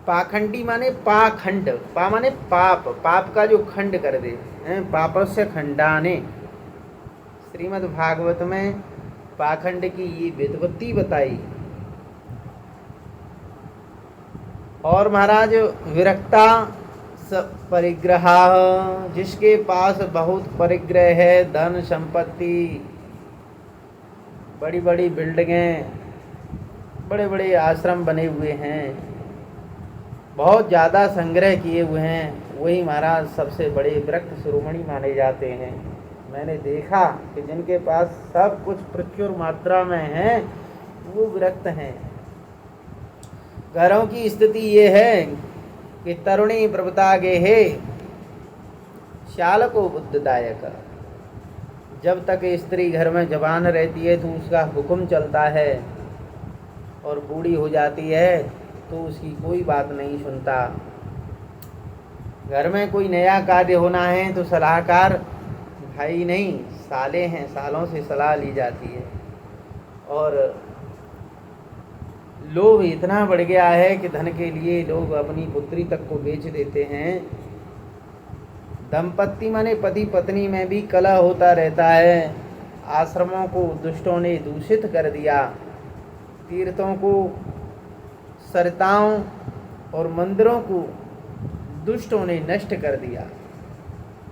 पाखंडी माने पाखंड, पा माने पाप, पाप का जो खंड कर दे, पापस्य खंडाने। श्रीमद् भागवत में पाखंड की ये व्युत्पत्ति बताई। और महाराज विरक्ता परिग्रह, जिसके पास बहुत परिग्रह है, धन संपत्ति, बड़ी बड़ी बिल्डिंगें, बड़े बड़े आश्रम बने हुए हैं, बहुत ज़्यादा संग्रह किए हुए हैं, वही महाराज सबसे बड़े विरक्त शिरोमणि माने जाते हैं। मैंने देखा कि जिनके पास सब कुछ प्रचुर मात्रा में है वो विरक्त हैं। घरों की स्थिति ये है कि तरुणी प्रभुता गे हे शाल को बुद्धदायक, जब तक स्त्री घर में जवान रहती है तो उसका हुक्म चलता है, और बूढ़ी हो जाती है तो उसकी कोई बात नहीं सुनता। घर में कोई नया कार्य होना है तो सलाहकार भाई नहीं, साले हैं, सालों से सलाह ली जाती है। और लोभ इतना बढ़ गया है कि धन के लिए लोग अपनी पुत्री तक को बेच देते हैं। दंपत्ति माने पति पत्नी में भी कलह होता रहता है। आश्रमों को दुष्टों ने दूषित कर दिया, तीर्थों को, सरिताओं और मंदिरों को दुष्टों ने नष्ट कर दिया।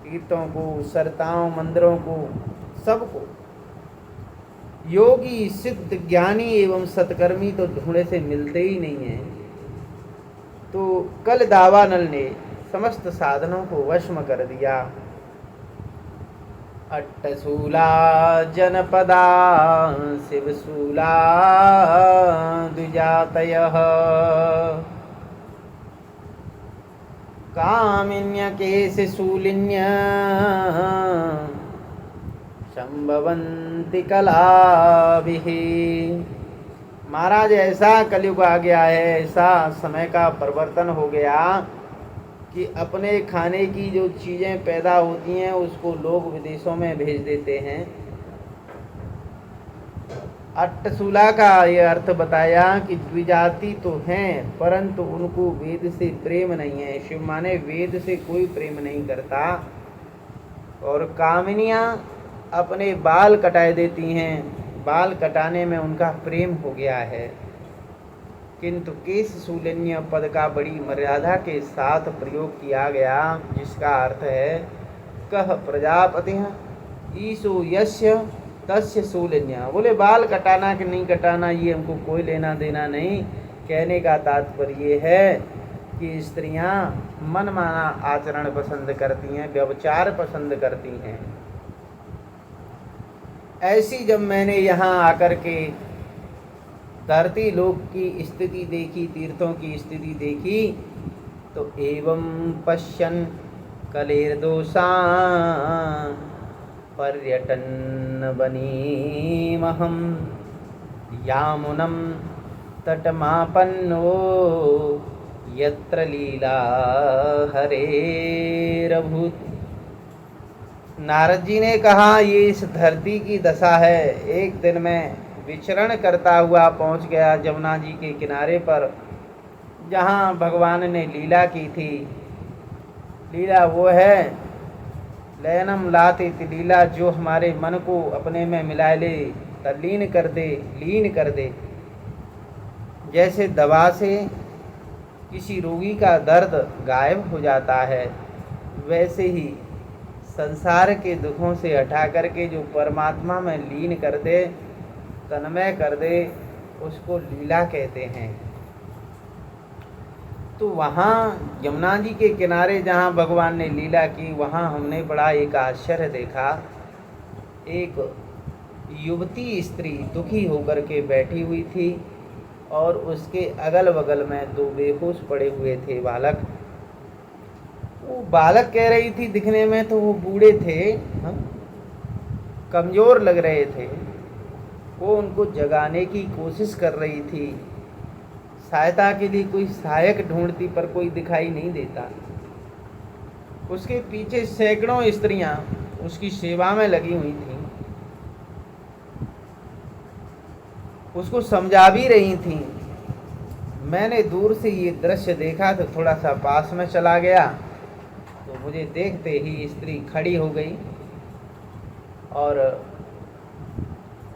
तीर्थों को, सरिताओं, मंदिरों को, सबको। योगी, सिद्ध, ज्ञानी एवं सत्कर्मी तो ढूंढे से मिलते ही नहीं हैं। तो कल दावानल ने समस्त साधनों को वश में कर दिया। अट्टशूला जनपदा शिवशूला द्विजातयः कामिन्य केशशूलिन्य संभवन्ति कलाभिः। महाराज, ऐसा कलयुग आ गया है, ऐसा समय का परिवर्तन हो गया कि अपने खाने की जो चीज़ें पैदा होती हैं उसको लोग विदेशों में भेज देते हैं। अट्टशूला का ये अर्थ बताया कि द्विजाति तो हैं परंतु उनको वेद से प्रेम नहीं है। शिव माने वेद से कोई प्रेम नहीं करता। और कामिनियाँ अपने बाल कटाए देती हैं, बाल कटाने में उनका प्रेम हो गया है। किंतु केशशूलिन्य पद का बड़ी मर्यादा के साथ प्रयोग किया गया, जिसका अर्थ है कह प्रजापति ईशो यस्य तस्य शूलिन्य। बोले बाल कटाना कि नहीं कटाना ये हमको कोई लेना देना नहीं। कहने का तात्पर्य है कि स्त्रियां मनमाना आचरण पसंद करती हैं, व्यभिचार पसंद करती हैं। ऐसी जब मैंने यहाँ आकर के धरती लोक की स्थिति देखी, तीर्थों की स्थिति देखी, तो एवं पश्यन् कलेर्दोषान् पर्यटन् वनीमहं यामुनं तटमापन्नो यत्र लीला हरेरभूत्। नारद जी ने कहा ये इस धरती की दशा है। एक दिन में विचरण करता हुआ पहुंच गया जमुना जी के किनारे पर, जहां भगवान ने लीला की थी। लीला वो है लयनम लाते लीला, जो हमारे मन को अपने में मिला ले, तल्लीन कर दे, लीन कर दे। जैसे दवा से किसी रोगी का दर्द गायब हो जाता है, वैसे ही संसार के दुखों से हटा करके जो परमात्मा में लीन कर दे, तन्मय कर दे, उसको लीला कहते हैं। तो वहाँ यमुना जी के किनारे जहाँ भगवान ने लीला की, वहाँ हमने बड़ा एक आश्चर्य देखा। एक युवती स्त्री दुखी होकर के बैठी हुई थी और उसके अगल बगल में दो बेहोश पड़े हुए थे बालक। वो बालक कह रही थी, दिखने में तो वो बूढ़े थे, कमज़ोर लग रहे थे। वो उनको जगाने की कोशिश कर रही थी, सहायता के लिए कोई सहायक ढूंढती, पर कोई दिखाई नहीं देता। उसके पीछे सैकड़ों स्त्रियां उसकी सेवा में लगी हुई थीं, उसको समझा भी रही थीं। मैंने दूर से ये दृश्य देखा तो थोड़ा सा पास में चला गया, तो मुझे देखते ही स्त्री खड़ी हो गई और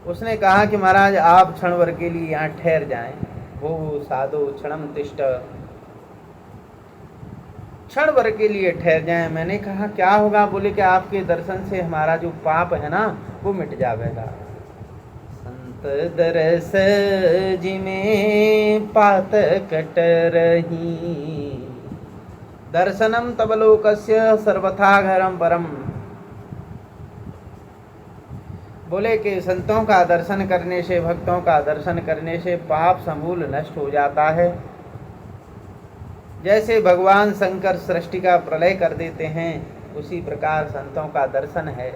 उसने कहा कि महाराज आप क्षण भर के लिए यहाँ ठहर जाएं। वो साधु क्षणम तिष्ठ, क्षण भर के लिए ठहर जाएं। मैंने कहा क्या होगा? बोले कि आपके दर्शन से हमारा जो पाप है ना वो मिट जाएगा। संत दरस जिमें पात कट रही, दर्शनम तब लोकस्य सर्वथा घरम परम। बोले कि संतों का दर्शन करने से, भक्तों का दर्शन करने से पाप समूल नष्ट हो जाता है। जैसे भगवान शंकर सृष्टि का प्रलय कर देते हैं, उसी प्रकार संतों का दर्शन है।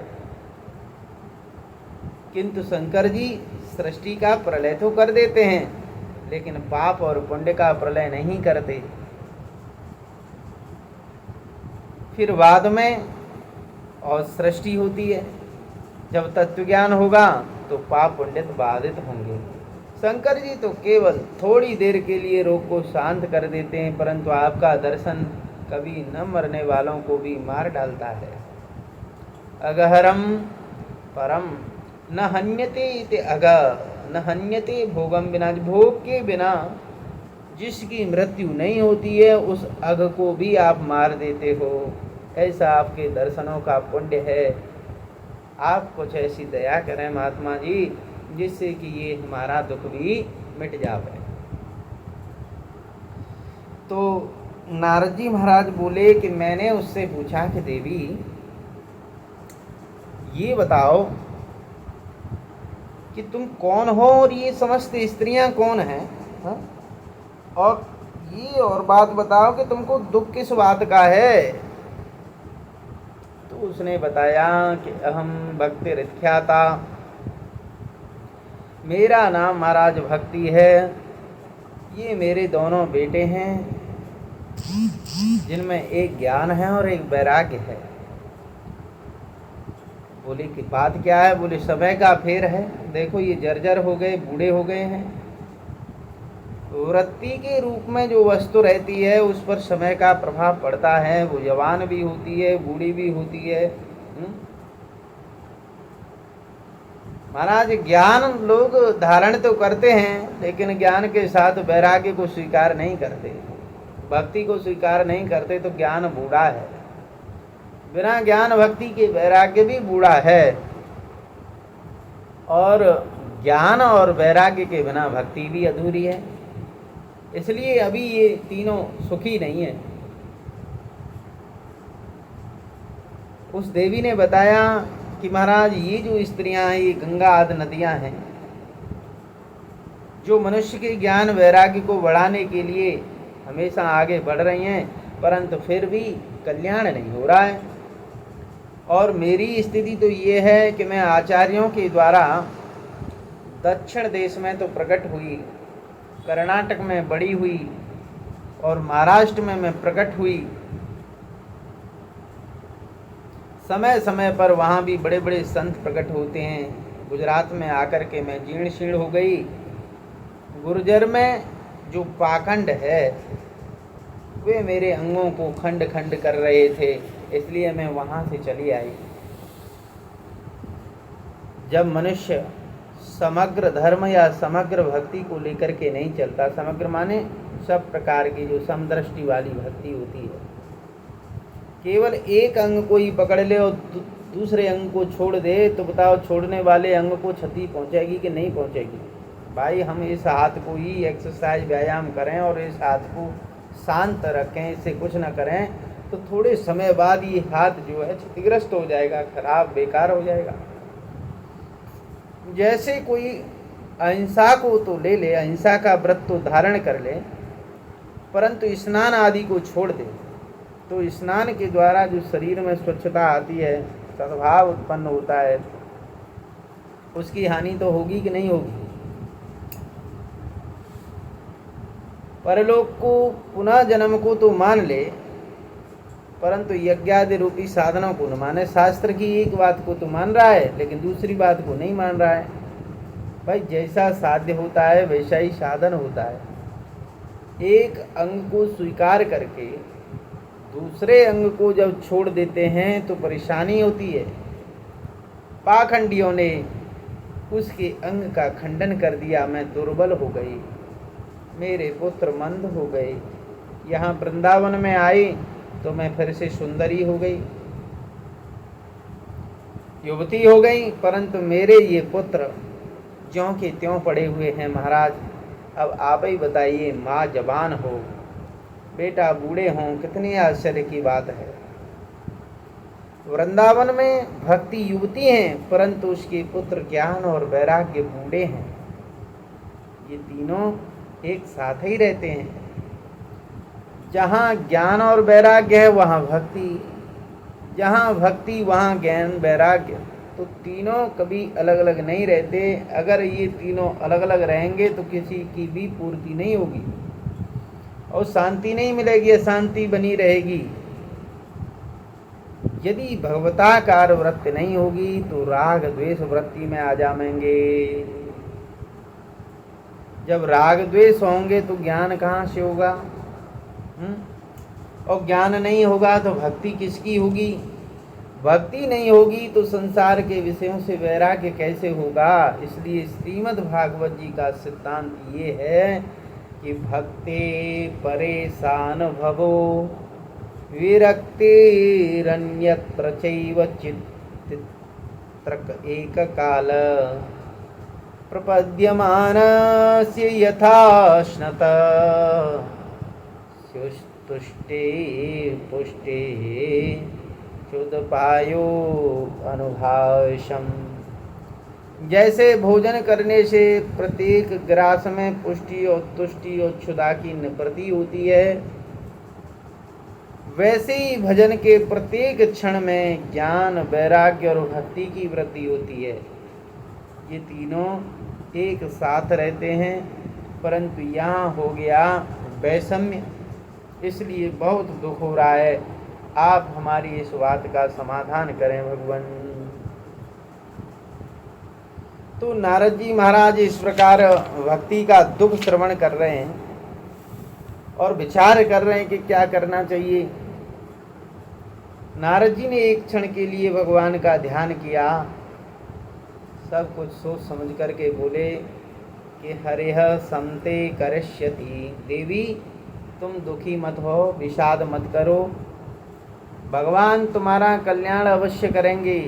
किंतु शंकर जी सृष्टि का प्रलय तो कर देते हैं, लेकिन पाप और पुण्य का प्रलय नहीं करते। फिर बाद में और सृष्टि होती है। जब तत्व ज्ञान होगा तो पाप पुण्य बाधित होंगे। शंकर जी तो केवल थोड़ी देर के लिए रोग को शांत कर देते हैं, परंतु आपका दर्शन कभी न मरने वालों को भी मार डालता है। अगहरम परम न हन्यते इति अग न हन्यते भोगम बिना, भोग के बिना जिसकी मृत्यु नहीं होती है उस अग को भी आप मार देते हो। ऐसा आपके दर्शनों का पुण्य है। आप कुछ ऐसी दया करें महात्मा जी, जिससे कि ये हमारा दुख भी मिट जाए। तो नारद जी महाराज बोले कि मैंने उससे पूछा कि देवी ये बताओ कि तुम कौन हो और ये समस्त स्त्रियां कौन हैं, हाँ? और ये और बात बताओ कि तुमको दुख किस बात का है। तो उसने बताया कि अहम भक्ति ख्याता, मेरा नाम महाराज भक्ति है। ये मेरे दोनों बेटे हैं, जिनमें एक ज्ञान है और एक वैराग्य है। बोले कि बात क्या है। बोले समय का फेर है, देखो ये जर्जर हो गए, बूढ़े हो गए हैं। वृत्ति के रूप में जो वस्तु रहती है उस पर समय का प्रभाव पड़ता है। वो जवान भी होती है, बूढ़ी भी होती है। महाराज ज्ञान लोग धारण तो करते हैं, लेकिन ज्ञान के साथ वैराग्य को स्वीकार नहीं करते, भक्ति को स्वीकार नहीं करते, तो ज्ञान बूढ़ा है। बिना ज्ञान भक्ति के वैराग्य भी बूढ़ा है, और ज्ञान और वैराग्य के बिना भक्ति भी अधूरी है। इसलिए अभी ये तीनों सुखी नहीं है। उस देवी ने बताया कि महाराज ये जो स्त्रियां हैं ये गंगा आदि नदियां हैं, जो मनुष्य के ज्ञान वैराग्य को बढ़ाने के लिए हमेशा आगे बढ़ रही हैं, परंतु फिर भी कल्याण नहीं हो रहा है। और मेरी स्थिति तो ये है कि मैं आचार्यों के द्वारा दक्षिण देश में तो प्रकट हुई, कर्नाटक में बड़ी हुई, और महाराष्ट्र में मैं प्रकट हुई। समय समय पर वहाँ भी बड़े बड़े संत प्रकट होते हैं। गुजरात में आकर के मैं जीर्ण शीर्ण हो गई। गुर्जर में जो पाखंड है वे मेरे अंगों को खंड खंड कर रहे थे, इसलिए मैं वहाँ से चली आई। जब मनुष्य समग्र धर्म या समग्र भक्ति को लेकर के नहीं चलता, समग्र माने सब प्रकार की जो समदृष्टि वाली भक्ति होती है, केवल एक अंग को ही पकड़ ले और दूसरे अंग को छोड़ दे, तो बताओ छोड़ने वाले अंग को क्षति पहुंचेगी कि नहीं पहुंचेगी। भाई हम इस हाथ को ही एक्सरसाइज व्यायाम करें और इस हाथ को शांत रखें, इससे कुछ ना करें, तो थोड़े समय बाद ये हाथ जो है क्षतिग्रस्त हो जाएगा, खराब बेकार हो जाएगा। जैसे कोई अहिंसा को तो ले ले, अहिंसा का व्रत तो धारण कर ले, परंतु स्नान आदि को छोड़ दे, तो स्नान के द्वारा जो शरीर में स्वच्छता आती है, सद्भाव उत्पन्न होता है, उसकी हानि तो होगी कि नहीं होगी। परलोक को पुनः जन्म को तो मान ले, परंतु यज्ञादि रूपी साधनों को न माने। शास्त्र की एक बात को तो मान रहा है, लेकिन दूसरी बात को नहीं मान रहा है। भाई जैसा साध्य होता है वैसा ही साधन होता है। एक अंग को स्वीकार करके दूसरे अंग को जब छोड़ देते हैं तो परेशानी होती है। पाखंडियों ने उसके अंग का खंडन कर दिया, मैं दुर्बल हो गई, मेरे पुत्र मंद हो गए। यहाँ वृंदावन में आई तो मैं फिर से सुंदरी हो गई, युवती हो गई, परंतु मेरे ये पुत्र ज्यों के त्यों पड़े हुए हैं। महाराज अब आप ही बताइए, माँ जवान हो, बेटा बूढ़े हों, कितनी आश्चर्य की बात है। वृंदावन में भक्ति युवती हैं, परंतु उसके पुत्र ज्ञान और वैराग्य बूढ़े हैं। ये तीनों एक साथ ही रहते हैं। जहाँ ज्ञान और वैराग्य है वहाँ भक्ति, जहाँ भक्ति वहाँ ज्ञान वैराग्य। तो तीनों कभी अलग अलग नहीं रहते। अगर ये तीनों अलग अलग रहेंगे तो किसी की भी पूर्ति नहीं होगी और शांति नहीं मिलेगी, अशांति बनी रहेगी। यदि भगवताकार वृत्ति नहीं होगी तो राग द्वेष वृत्ति में आ जाएंगे। जब राग द्वेष होंगे तो ज्ञान कहाँ से होगा? और ज्ञान नहीं होगा तो भक्ति किसकी होगी? भक्ति नहीं होगी तो संसार के विषयों से वैराग्य कैसे होगा? इसलिए श्रीमद् भागवत जी का सिद्धांत ये है कि भक्ते परेशान भवो विरक्तिरन्यत्र चैव चित्तक एक काल प्रपद्यमानस्य यथाश्नत तुष्टे पुष्टे चुदपायो अनुभाषम। जैसे भोजन करने से प्रत्येक ग्रास में पुष्टि और तुष्टि और क्षुधा की निवृत्ति होती है, वैसे ही भजन के प्रत्येक क्षण में ज्ञान, वैराग्य और भक्ति की वृद्धि होती है। ये तीनों एक साथ रहते हैं, परंतु यहाँ हो गया वैषम्य, इसलिए बहुत दुख हो रहा है। आप हमारी इस बात का समाधान करें भगवान। तो नारद जी महाराज इस प्रकार भक्ति का दुख श्रवण कर रहे हैं और विचार कर रहे हैं कि क्या करना चाहिए। नारद जी ने एक क्षण के लिए भगवान का ध्यान किया, सब कुछ सोच समझ करके बोले कि हरिह समते करिष्यति। देवी तुम दुखी मत हो, विषाद मत करो, भगवान तुम्हारा कल्याण अवश्य करेंगे।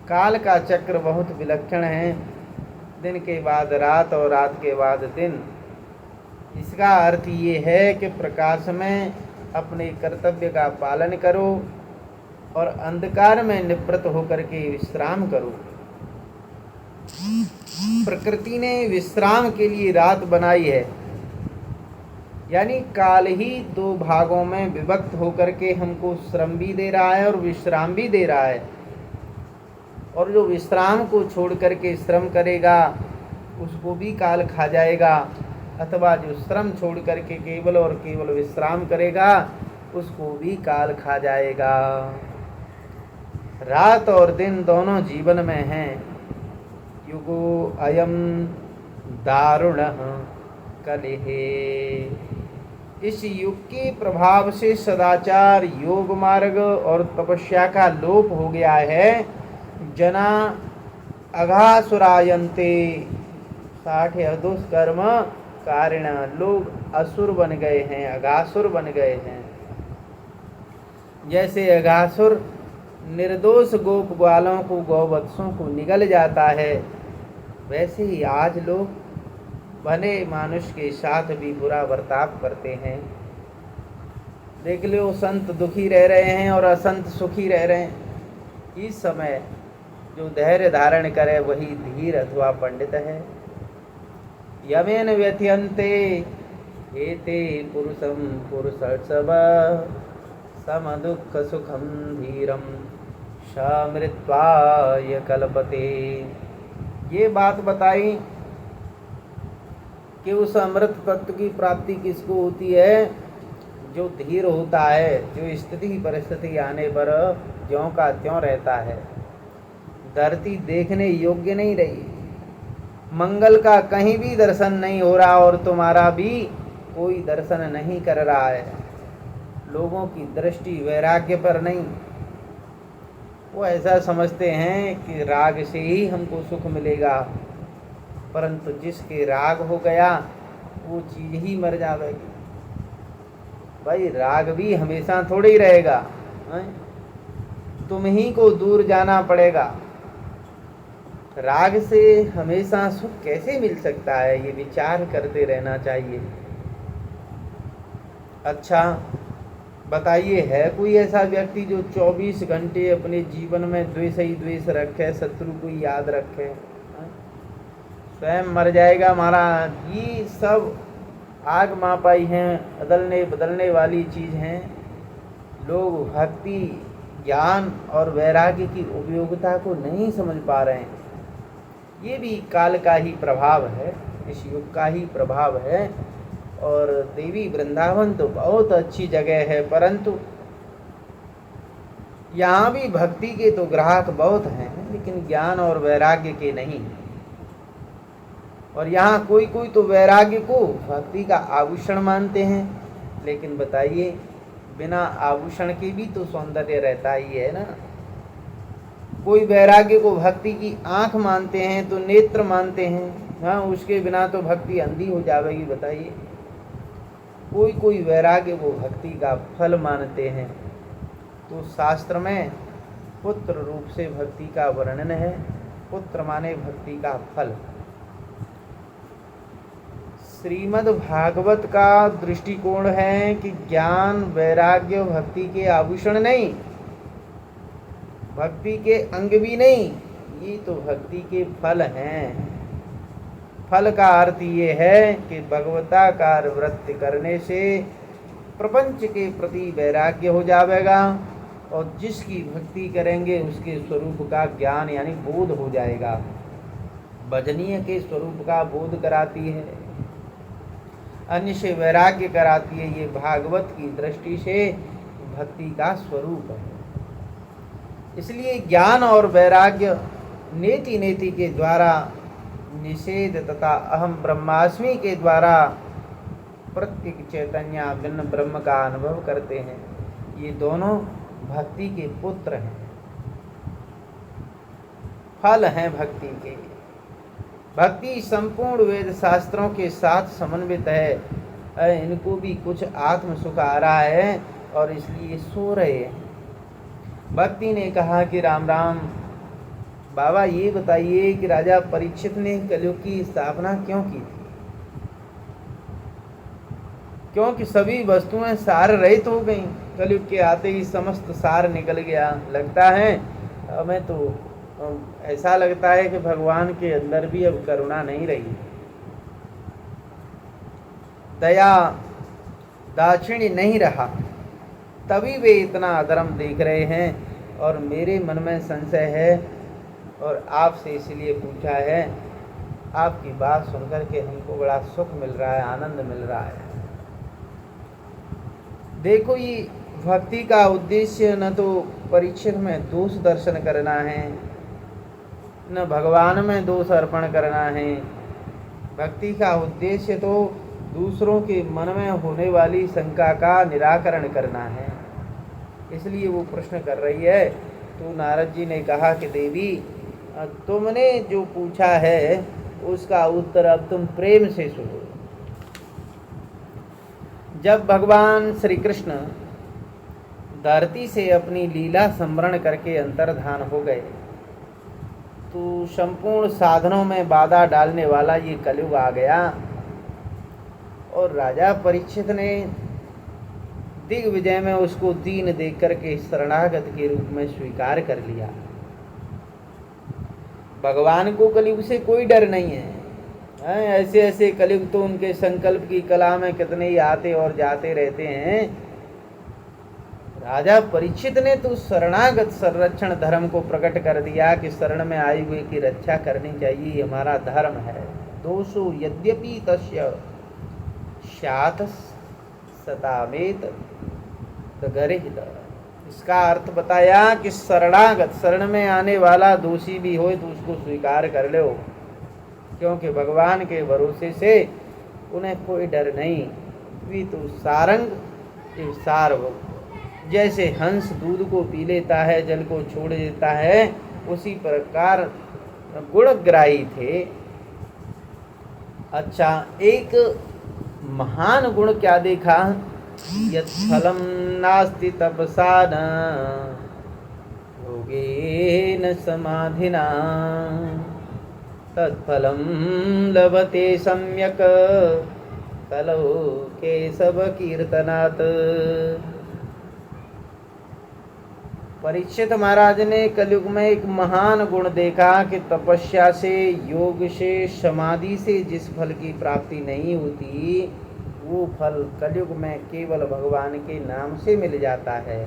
काल का चक्र बहुत विलक्षण है, दिन के बाद रात और रात के बाद दिन। इसका अर्थ ये है कि प्रकाश में अपने कर्तव्य का पालन करो और अंधकार में निवृत्त होकर के विश्राम करो। प्रकृति ने विश्राम के लिए रात बनाई है, यानी काल ही दो भागों में विभक्त होकर के हमको श्रम भी दे रहा है और विश्राम भी दे रहा है। और जो विश्राम को छोड़ करके श्रम करेगा उसको भी काल खा जाएगा, अथवा जो श्रम छोड़ करके केवल और केवल विश्राम करेगा उसको भी काल खा जाएगा। रात और दिन दोनों जीवन में हैं। युगो अयम दारुणः कलिहे। इस युग के प्रभाव से सदाचार, योग मार्ग और तपस्या का लोप हो गया है। जना अघासुरायन्ते। 60 दुष्कर्म कारण लोग असुर बन गए हैं, अघासुर बन गए हैं। जैसे अघासुर निर्दोष गोप ग्वालों को, गौवत्सों को निगल जाता है, वैसे ही आज लोग भले मनुष्य के साथ भी बुरा बर्ताव करते हैं। देख लो, संत दुखी रह रहे हैं और असंत सुखी रह रहे हैं। इस समय जो धैर्य धारण करे वही धीर अथवा पंडित है। यमेन व्यथयन्ते एते पुरुषम पुरुषर्षभ सम दुख सुखम धीरम समृत्वाय कल्पते। ये बात बताई कि उस अमृत तत्व की प्राप्ति किसको होती है? जो धीर होता है, जो स्थिति परिस्थिति आने पर ज्यों का त्यों रहता है। धरती देखने योग्य नहीं रही, मंगल का कहीं भी दर्शन नहीं हो रहा और तुम्हारा भी कोई दर्शन नहीं कर रहा है। लोगों की दृष्टि वैराग्य पर नहीं, वो ऐसा समझते हैं कि राग से ही हमको सुख मिलेगा, परंतु जिसके राग हो गया वो चीज ही मर जाएगी। भाई राग भी हमेशा थोड़े ही रहेगा, तुम ही को दूर जाना पड़ेगा। राग से हमेशा सुख कैसे मिल सकता है, ये विचार करते रहना चाहिए। अच्छा बताइए, है कोई ऐसा व्यक्ति जो 24 घंटे अपने जीवन में द्वेष ही द्वेष रखे, शत्रु को याद रखे? स्वयं मर जाएगा महाराज। ये सब आग मापाई हैं, बदलने वाली चीज़ हैं। लोग भक्ति ज्ञान और वैराग्य की उपयोगिता को नहीं समझ पा रहे हैं। ये भी काल का ही प्रभाव है, इस युग का ही प्रभाव है। और देवी वृंदावन तो बहुत अच्छी जगह है, परंतु यहाँ भी भक्ति के तो ग्राहक बहुत हैं, लेकिन ज्ञान और वैराग्य के नहीं। और यहाँ कोई कोई तो वैराग्य को भक्ति का आभूषण मानते हैं, लेकिन बताइए बिना आभूषण के भी तो सौंदर्य रहता ही है ना। कोई वैराग्य को भक्ति की आंख मानते हैं, तो नेत्र मानते हैं, हाँ, उसके बिना तो भक्ति अंधी हो जाएगी। बताइए, कोई कोई वैराग्य को भक्ति का फल मानते हैं। तो शास्त्र में पुत्र रूप से भक्ति का वर्णन है। पुत्र माने भक्ति का फल। श्रीमद् भागवत का दृष्टिकोण है कि ज्ञान वैराग्य भक्ति के आभूषण नहीं, भक्ति के अंग भी नहीं, ये तो भक्ति के फल हैं। फल का अर्थ ये है कि भगवताकार वृत्ति करने से प्रपंच के प्रति वैराग्य हो जाएगा, और जिसकी भक्ति करेंगे उसके स्वरूप का ज्ञान यानी बोध हो जाएगा। भजनीय के स्वरूप का बोध कराती है, अन्य से वैराग्य कराती है। ये भागवत की दृष्टि से भक्ति का स्वरूप है। इसलिए ज्ञान और वैराग्य नेति नेति के द्वारा निषेध तथा अहम ब्रह्मास्मि के द्वारा प्रत्येक चैतन्य भिन्न ब्रह्म का अनुभव करते हैं। ये दोनों भक्ति के पुत्र हैं, फल हैं भक्ति के। भक्ति संपूर्ण वेद शास्त्रों के साथ समन्वित है। इनको भी कुछ आत्म सुख आ रहा है और इसलिए सो रहे हैं। भक्ति ने कहा कि राम राम बाबा, ये बताइए कि राजा परीक्षित ने कलयुग की स्थापना क्यों की थी? क्योंकि सभी वस्तुएं सार रहित हो गईं। कलयुग के आते ही समस्त सार निकल गया। लगता है हमें तो ऐसा लगता है कि भगवान के अंदर भी अब करुणा नहीं रही, दया दाक्षिण्य नहीं रहा, तभी वे इतना अधर्म देख रहे हैं। और मेरे मन में संशय है और आपसे इसलिए पूछा है। आपकी बात सुनकर के हमको बड़ा सुख मिल रहा है, आनंद मिल रहा है। देखो, ये भक्ति का उद्देश्य न तो परीक्षित में दोष दर्शन करना है, न भगवान में दोष अर्पण करना है। भक्ति का उद्देश्य तो दूसरों के मन में होने वाली शंका का निराकरण करना है। इसलिए वो प्रश्न कर रही है। तो नारद जी ने कहा कि देवी, तुमने जो पूछा है उसका उत्तर अब तुम प्रेम से सुनो। जब भगवान श्री कृष्ण धरती से अपनी लीला स्मरण करके अंतर्धान हो गए, तो संपूर्ण साधनों में बाधा डालने वाला ये कलयुग आ गया। और राजा परीक्षित ने दिग्विजय में उसको दीन देख करके शरणागत के रूप में स्वीकार कर लिया। भगवान को कलयुग से कोई डर नहीं है। ऐसे ऐसे कलयुग तो उनके संकल्प की कला में कितने ही आते और जाते रहते हैं। राजा परीक्षित ने तो शरणागत संरक्षण धर्म को प्रकट कर दिया कि शरण में आए हुए की रक्षा करनी चाहिए, हमारा धर्म है। दोषो यद्यपि तस्य स्यात् सतामेत गर्हित। इसका अर्थ बताया कि शरणागत, शरण में आने वाला दोषी भी हो तो उसको स्वीकार कर लो, क्योंकि भगवान के भरोसे से उन्हें कोई डर नहीं। वे तो सारंग सार्वभौम। जैसे हंस दूध को पी लेता है, जल को छोड़ देता है, उसी प्रकार गुणग्राही थे। अच्छा, एक महान गुण क्या देखा? यत् फलं नास्ति तपसा न योगेन समाधिना तत्फलं लभते सम्यक कलौ केशव कीर्तनात्। परीक्षित महाराज ने कलयुग में एक महान गुण देखा कि तपस्या से, योग से, समाधि से जिस फल की प्राप्ति नहीं होती, वो फल कलयुग में केवल भगवान के नाम से मिल जाता है।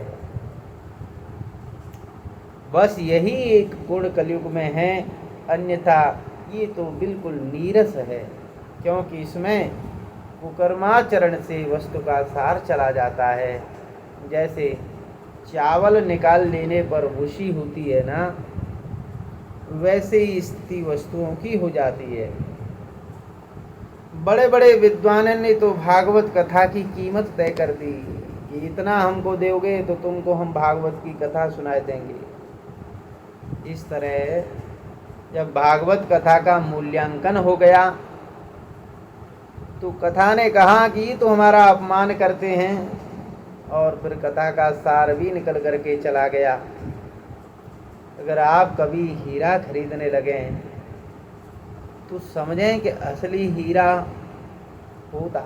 बस यही एक गुण कलयुग में है, अन्यथा ये तो बिल्कुल नीरस है, क्योंकि इसमें कुकर्माचरण से वस्तु का सार चला जाता है। जैसे चावल निकाल लेने पर भूसी होती है ना, वैसे ही स्थिति वस्तुओं की हो जाती है। बड़े बड़े विद्वानों ने तो भागवत कथा की कीमत तय कर दी कि इतना हमको दोगे तो तुमको हम भागवत की कथा सुनाए देंगे। इस तरह जब भागवत कथा का मूल्यांकन हो गया तो कथा ने कहा कि ये तो हमारा अपमान करते हैं, और फिर कथा का सार भी निकल करके चला गया। अगर आप कभी हीरा खरीदने लगे तो समझें कि असली हीरा होता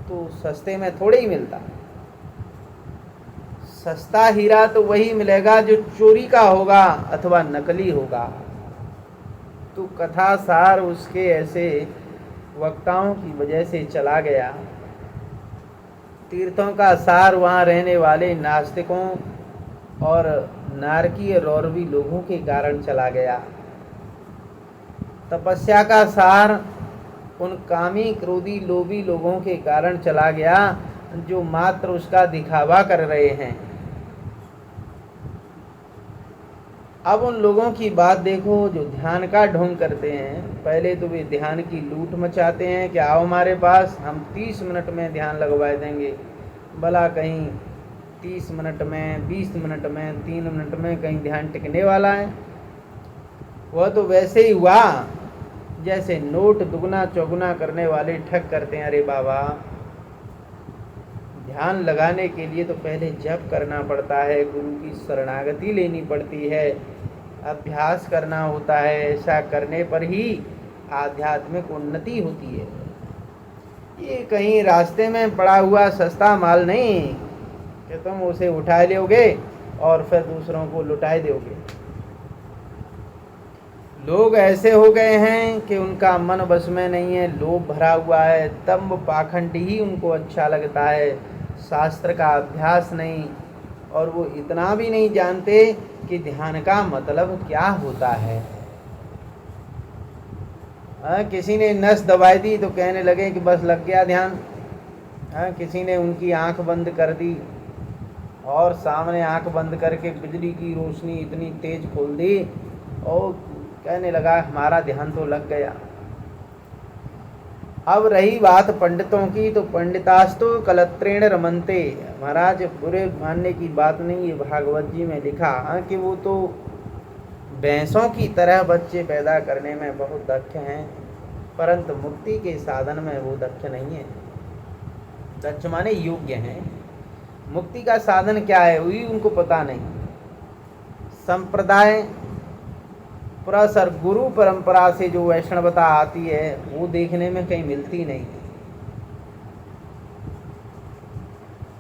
तो सस्ते में थोड़े ही मिलता। सस्ता हीरा तो वही मिलेगा जो चोरी का होगा अथवा नकली होगा। तो कथा सार उसके ऐसे वक्ताओं की वजह से चला गया। तीर्थों का सार वहाँ रहने वाले नास्तिकों और नारकीय रौरवी लोगों के कारण चला गया। तपस्या का सार उन कामी क्रोधी लोभी लोगों के कारण चला गया जो मात्र उसका दिखावा कर रहे हैं। अब उन लोगों की बात देखो जो ध्यान का ढोंग करते हैं। पहले तो वे ध्यान की लूट मचाते हैं कि आओ हमारे पास, हम 30 मिनट में ध्यान लगवा देंगे। भला कहीं 30 मिनट में, 20 मिनट में, 3 मिनट में कहीं ध्यान टिकने वाला है? वह तो वैसे ही हुआ जैसे नोट दुगना चौगुना करने वाले ठग करते हैं। अरे बाबा, ध्यान लगाने के लिए तो पहले जप करना पड़ता है, गुरु की शरणागति लेनी पड़ती है, अभ्यास करना होता है। ऐसा करने पर ही आध्यात्मिक उन्नति होती है। ये कहीं रास्ते में पड़ा हुआ सस्ता माल नहीं कि तुम उसे उठा लोगे और फिर दूसरों को लुटा दोगे। लोग ऐसे हो गए हैं कि उनका मन बस में नहीं है, लोभ भरा हुआ है, दंभ पाखंड ही उनको अच्छा लगता है, शास्त्र का अभ्यास नहीं। और वो इतना भी नहीं जानते कि ध्यान का मतलब क्या होता है। किसी ने नस दबाई दी तो कहने लगे कि बस लग गया ध्यान। किसी ने उनकी आंख बंद कर दी और सामने आंख बंद करके बिजली की रोशनी इतनी तेज खोल दी और कहने लगा हमारा ध्यान तो लग गया। अब रही बात पंडितों की, तो पंडितास्तु कलत्रेण रमनते। महाराज, बुरे मानने की बात नहीं है। भागवत जी में लिखा कि वो तो भैंसों की तरह बच्चे पैदा करने में बहुत दक्ष हैं, परंतु मुक्ति के साधन में वो दक्ष नहीं है। दक्ष माने योग्य हैं। मुक्ति का साधन क्या है वही उनको पता नहीं। संप्रदाय प्रसर गुरु परंपरा से जो वैष्णवता आती है वो देखने में कहीं मिलती नहीं।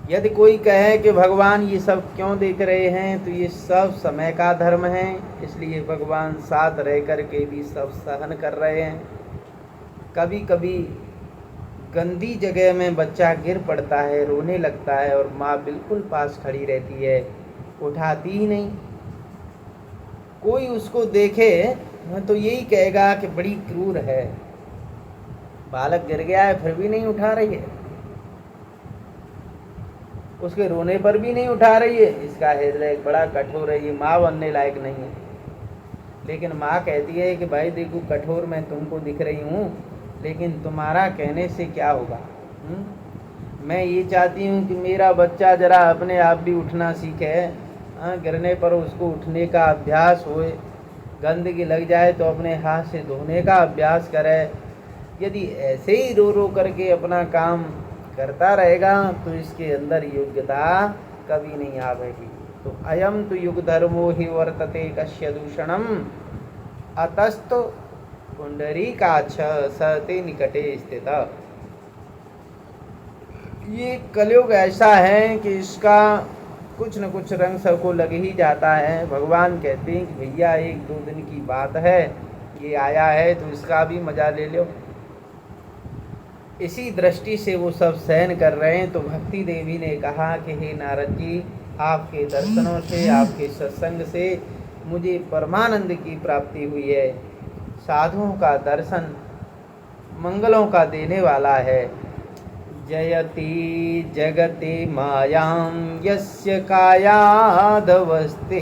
यदि कोई कहे कि भगवान ये सब क्यों देख रहे हैं, तो ये सब समय का धर्म है, इसलिए भगवान साथ रह कर के भी सब सहन कर रहे हैं। कभी कभी गंदी जगह में बच्चा गिर पड़ता है, रोने लगता है और माँ बिल्कुल पास खड़ी रहती है, उठाती ही नहीं। कोई उसको देखे तो यही कहेगा कि बड़ी क्रूर है, बालक गिर गया है फिर भी नहीं उठा रही है, उसके रोने पर भी नहीं उठा रही है, इसका हृदय बड़ा कठोर है, ये माँ बनने लायक नहीं है। लेकिन माँ कहती है कि भाई देखो, कठोर मैं तुमको दिख रही हूँ, लेकिन तुम्हारा कहने से क्या होगा। मैं ये चाहती हूँ कि मेरा बच्चा जरा अपने आप भी उठना सीखे, गिरने पर उसको उठने का अभ्यास होए, गंदगी लग जाए तो अपने हाथ से धोने का अभ्यास करे। यदि ऐसे ही रो रो करके अपना काम करता रहेगा तो इसके अंदर योग्यता कभी नहीं आवेगी। तो अयम तो युग धर्मो ही वर्तते कस्य दूषणम अतस्तु पुंडरीकाक्ष सते निकटे स्थित। ये कलयुग ऐसा है कि इसका कुछ न कुछ रंग सबको लग ही जाता है। भगवान कहते हैं कि भैया 1-2 दिन की बात है, ये आया है तो इसका भी मजा ले लो। इसी दृष्टि से वो सब सहन कर रहे हैं। तो भक्ति देवी ने कहा कि हे नारद जी, आपके दर्शनों से, आपके सत्संग से मुझे परमानंद की प्राप्ति हुई है। साधुओं का दर्शन मंगलों का देने वाला है। जयति जगति मायां यस्य कायादवस्ते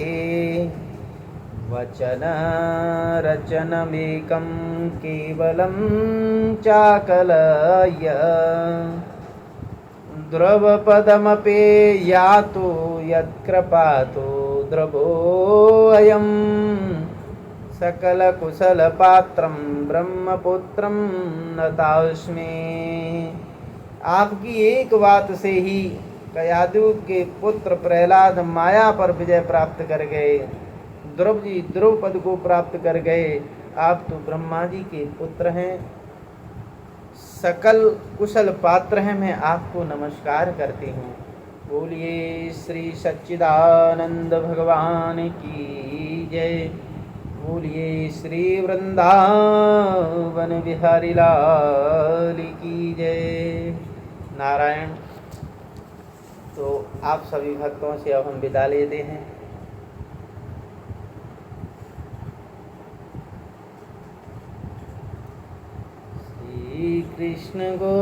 वचन रचनमेकं केवलं चाकलय द्रवपदमपि यातो यत्कृपातो द्रवोऽयं सकलकुशलपात्रं ब्रह्मपुत्रं नतास्मि। आपकी एक बात से ही कयादु के पुत्र प्रहलाद माया पर विजय प्राप्त कर गए, ध्रुव जी ध्रुव पद को प्राप्त कर गए। आप तो ब्रह्मा जी के पुत्र हैं, सकल कुशल पात्र हैं। मैं आपको नमस्कार करती हूँ। बोलिए श्री सच्चिदानंद भगवान की जय। बोलिए श्री वृंदावन बिहारी लाल की जय। नारायण। तो आप सभी भक्तों से अब हम विदा लेते हैं। श्री कृष्ण गो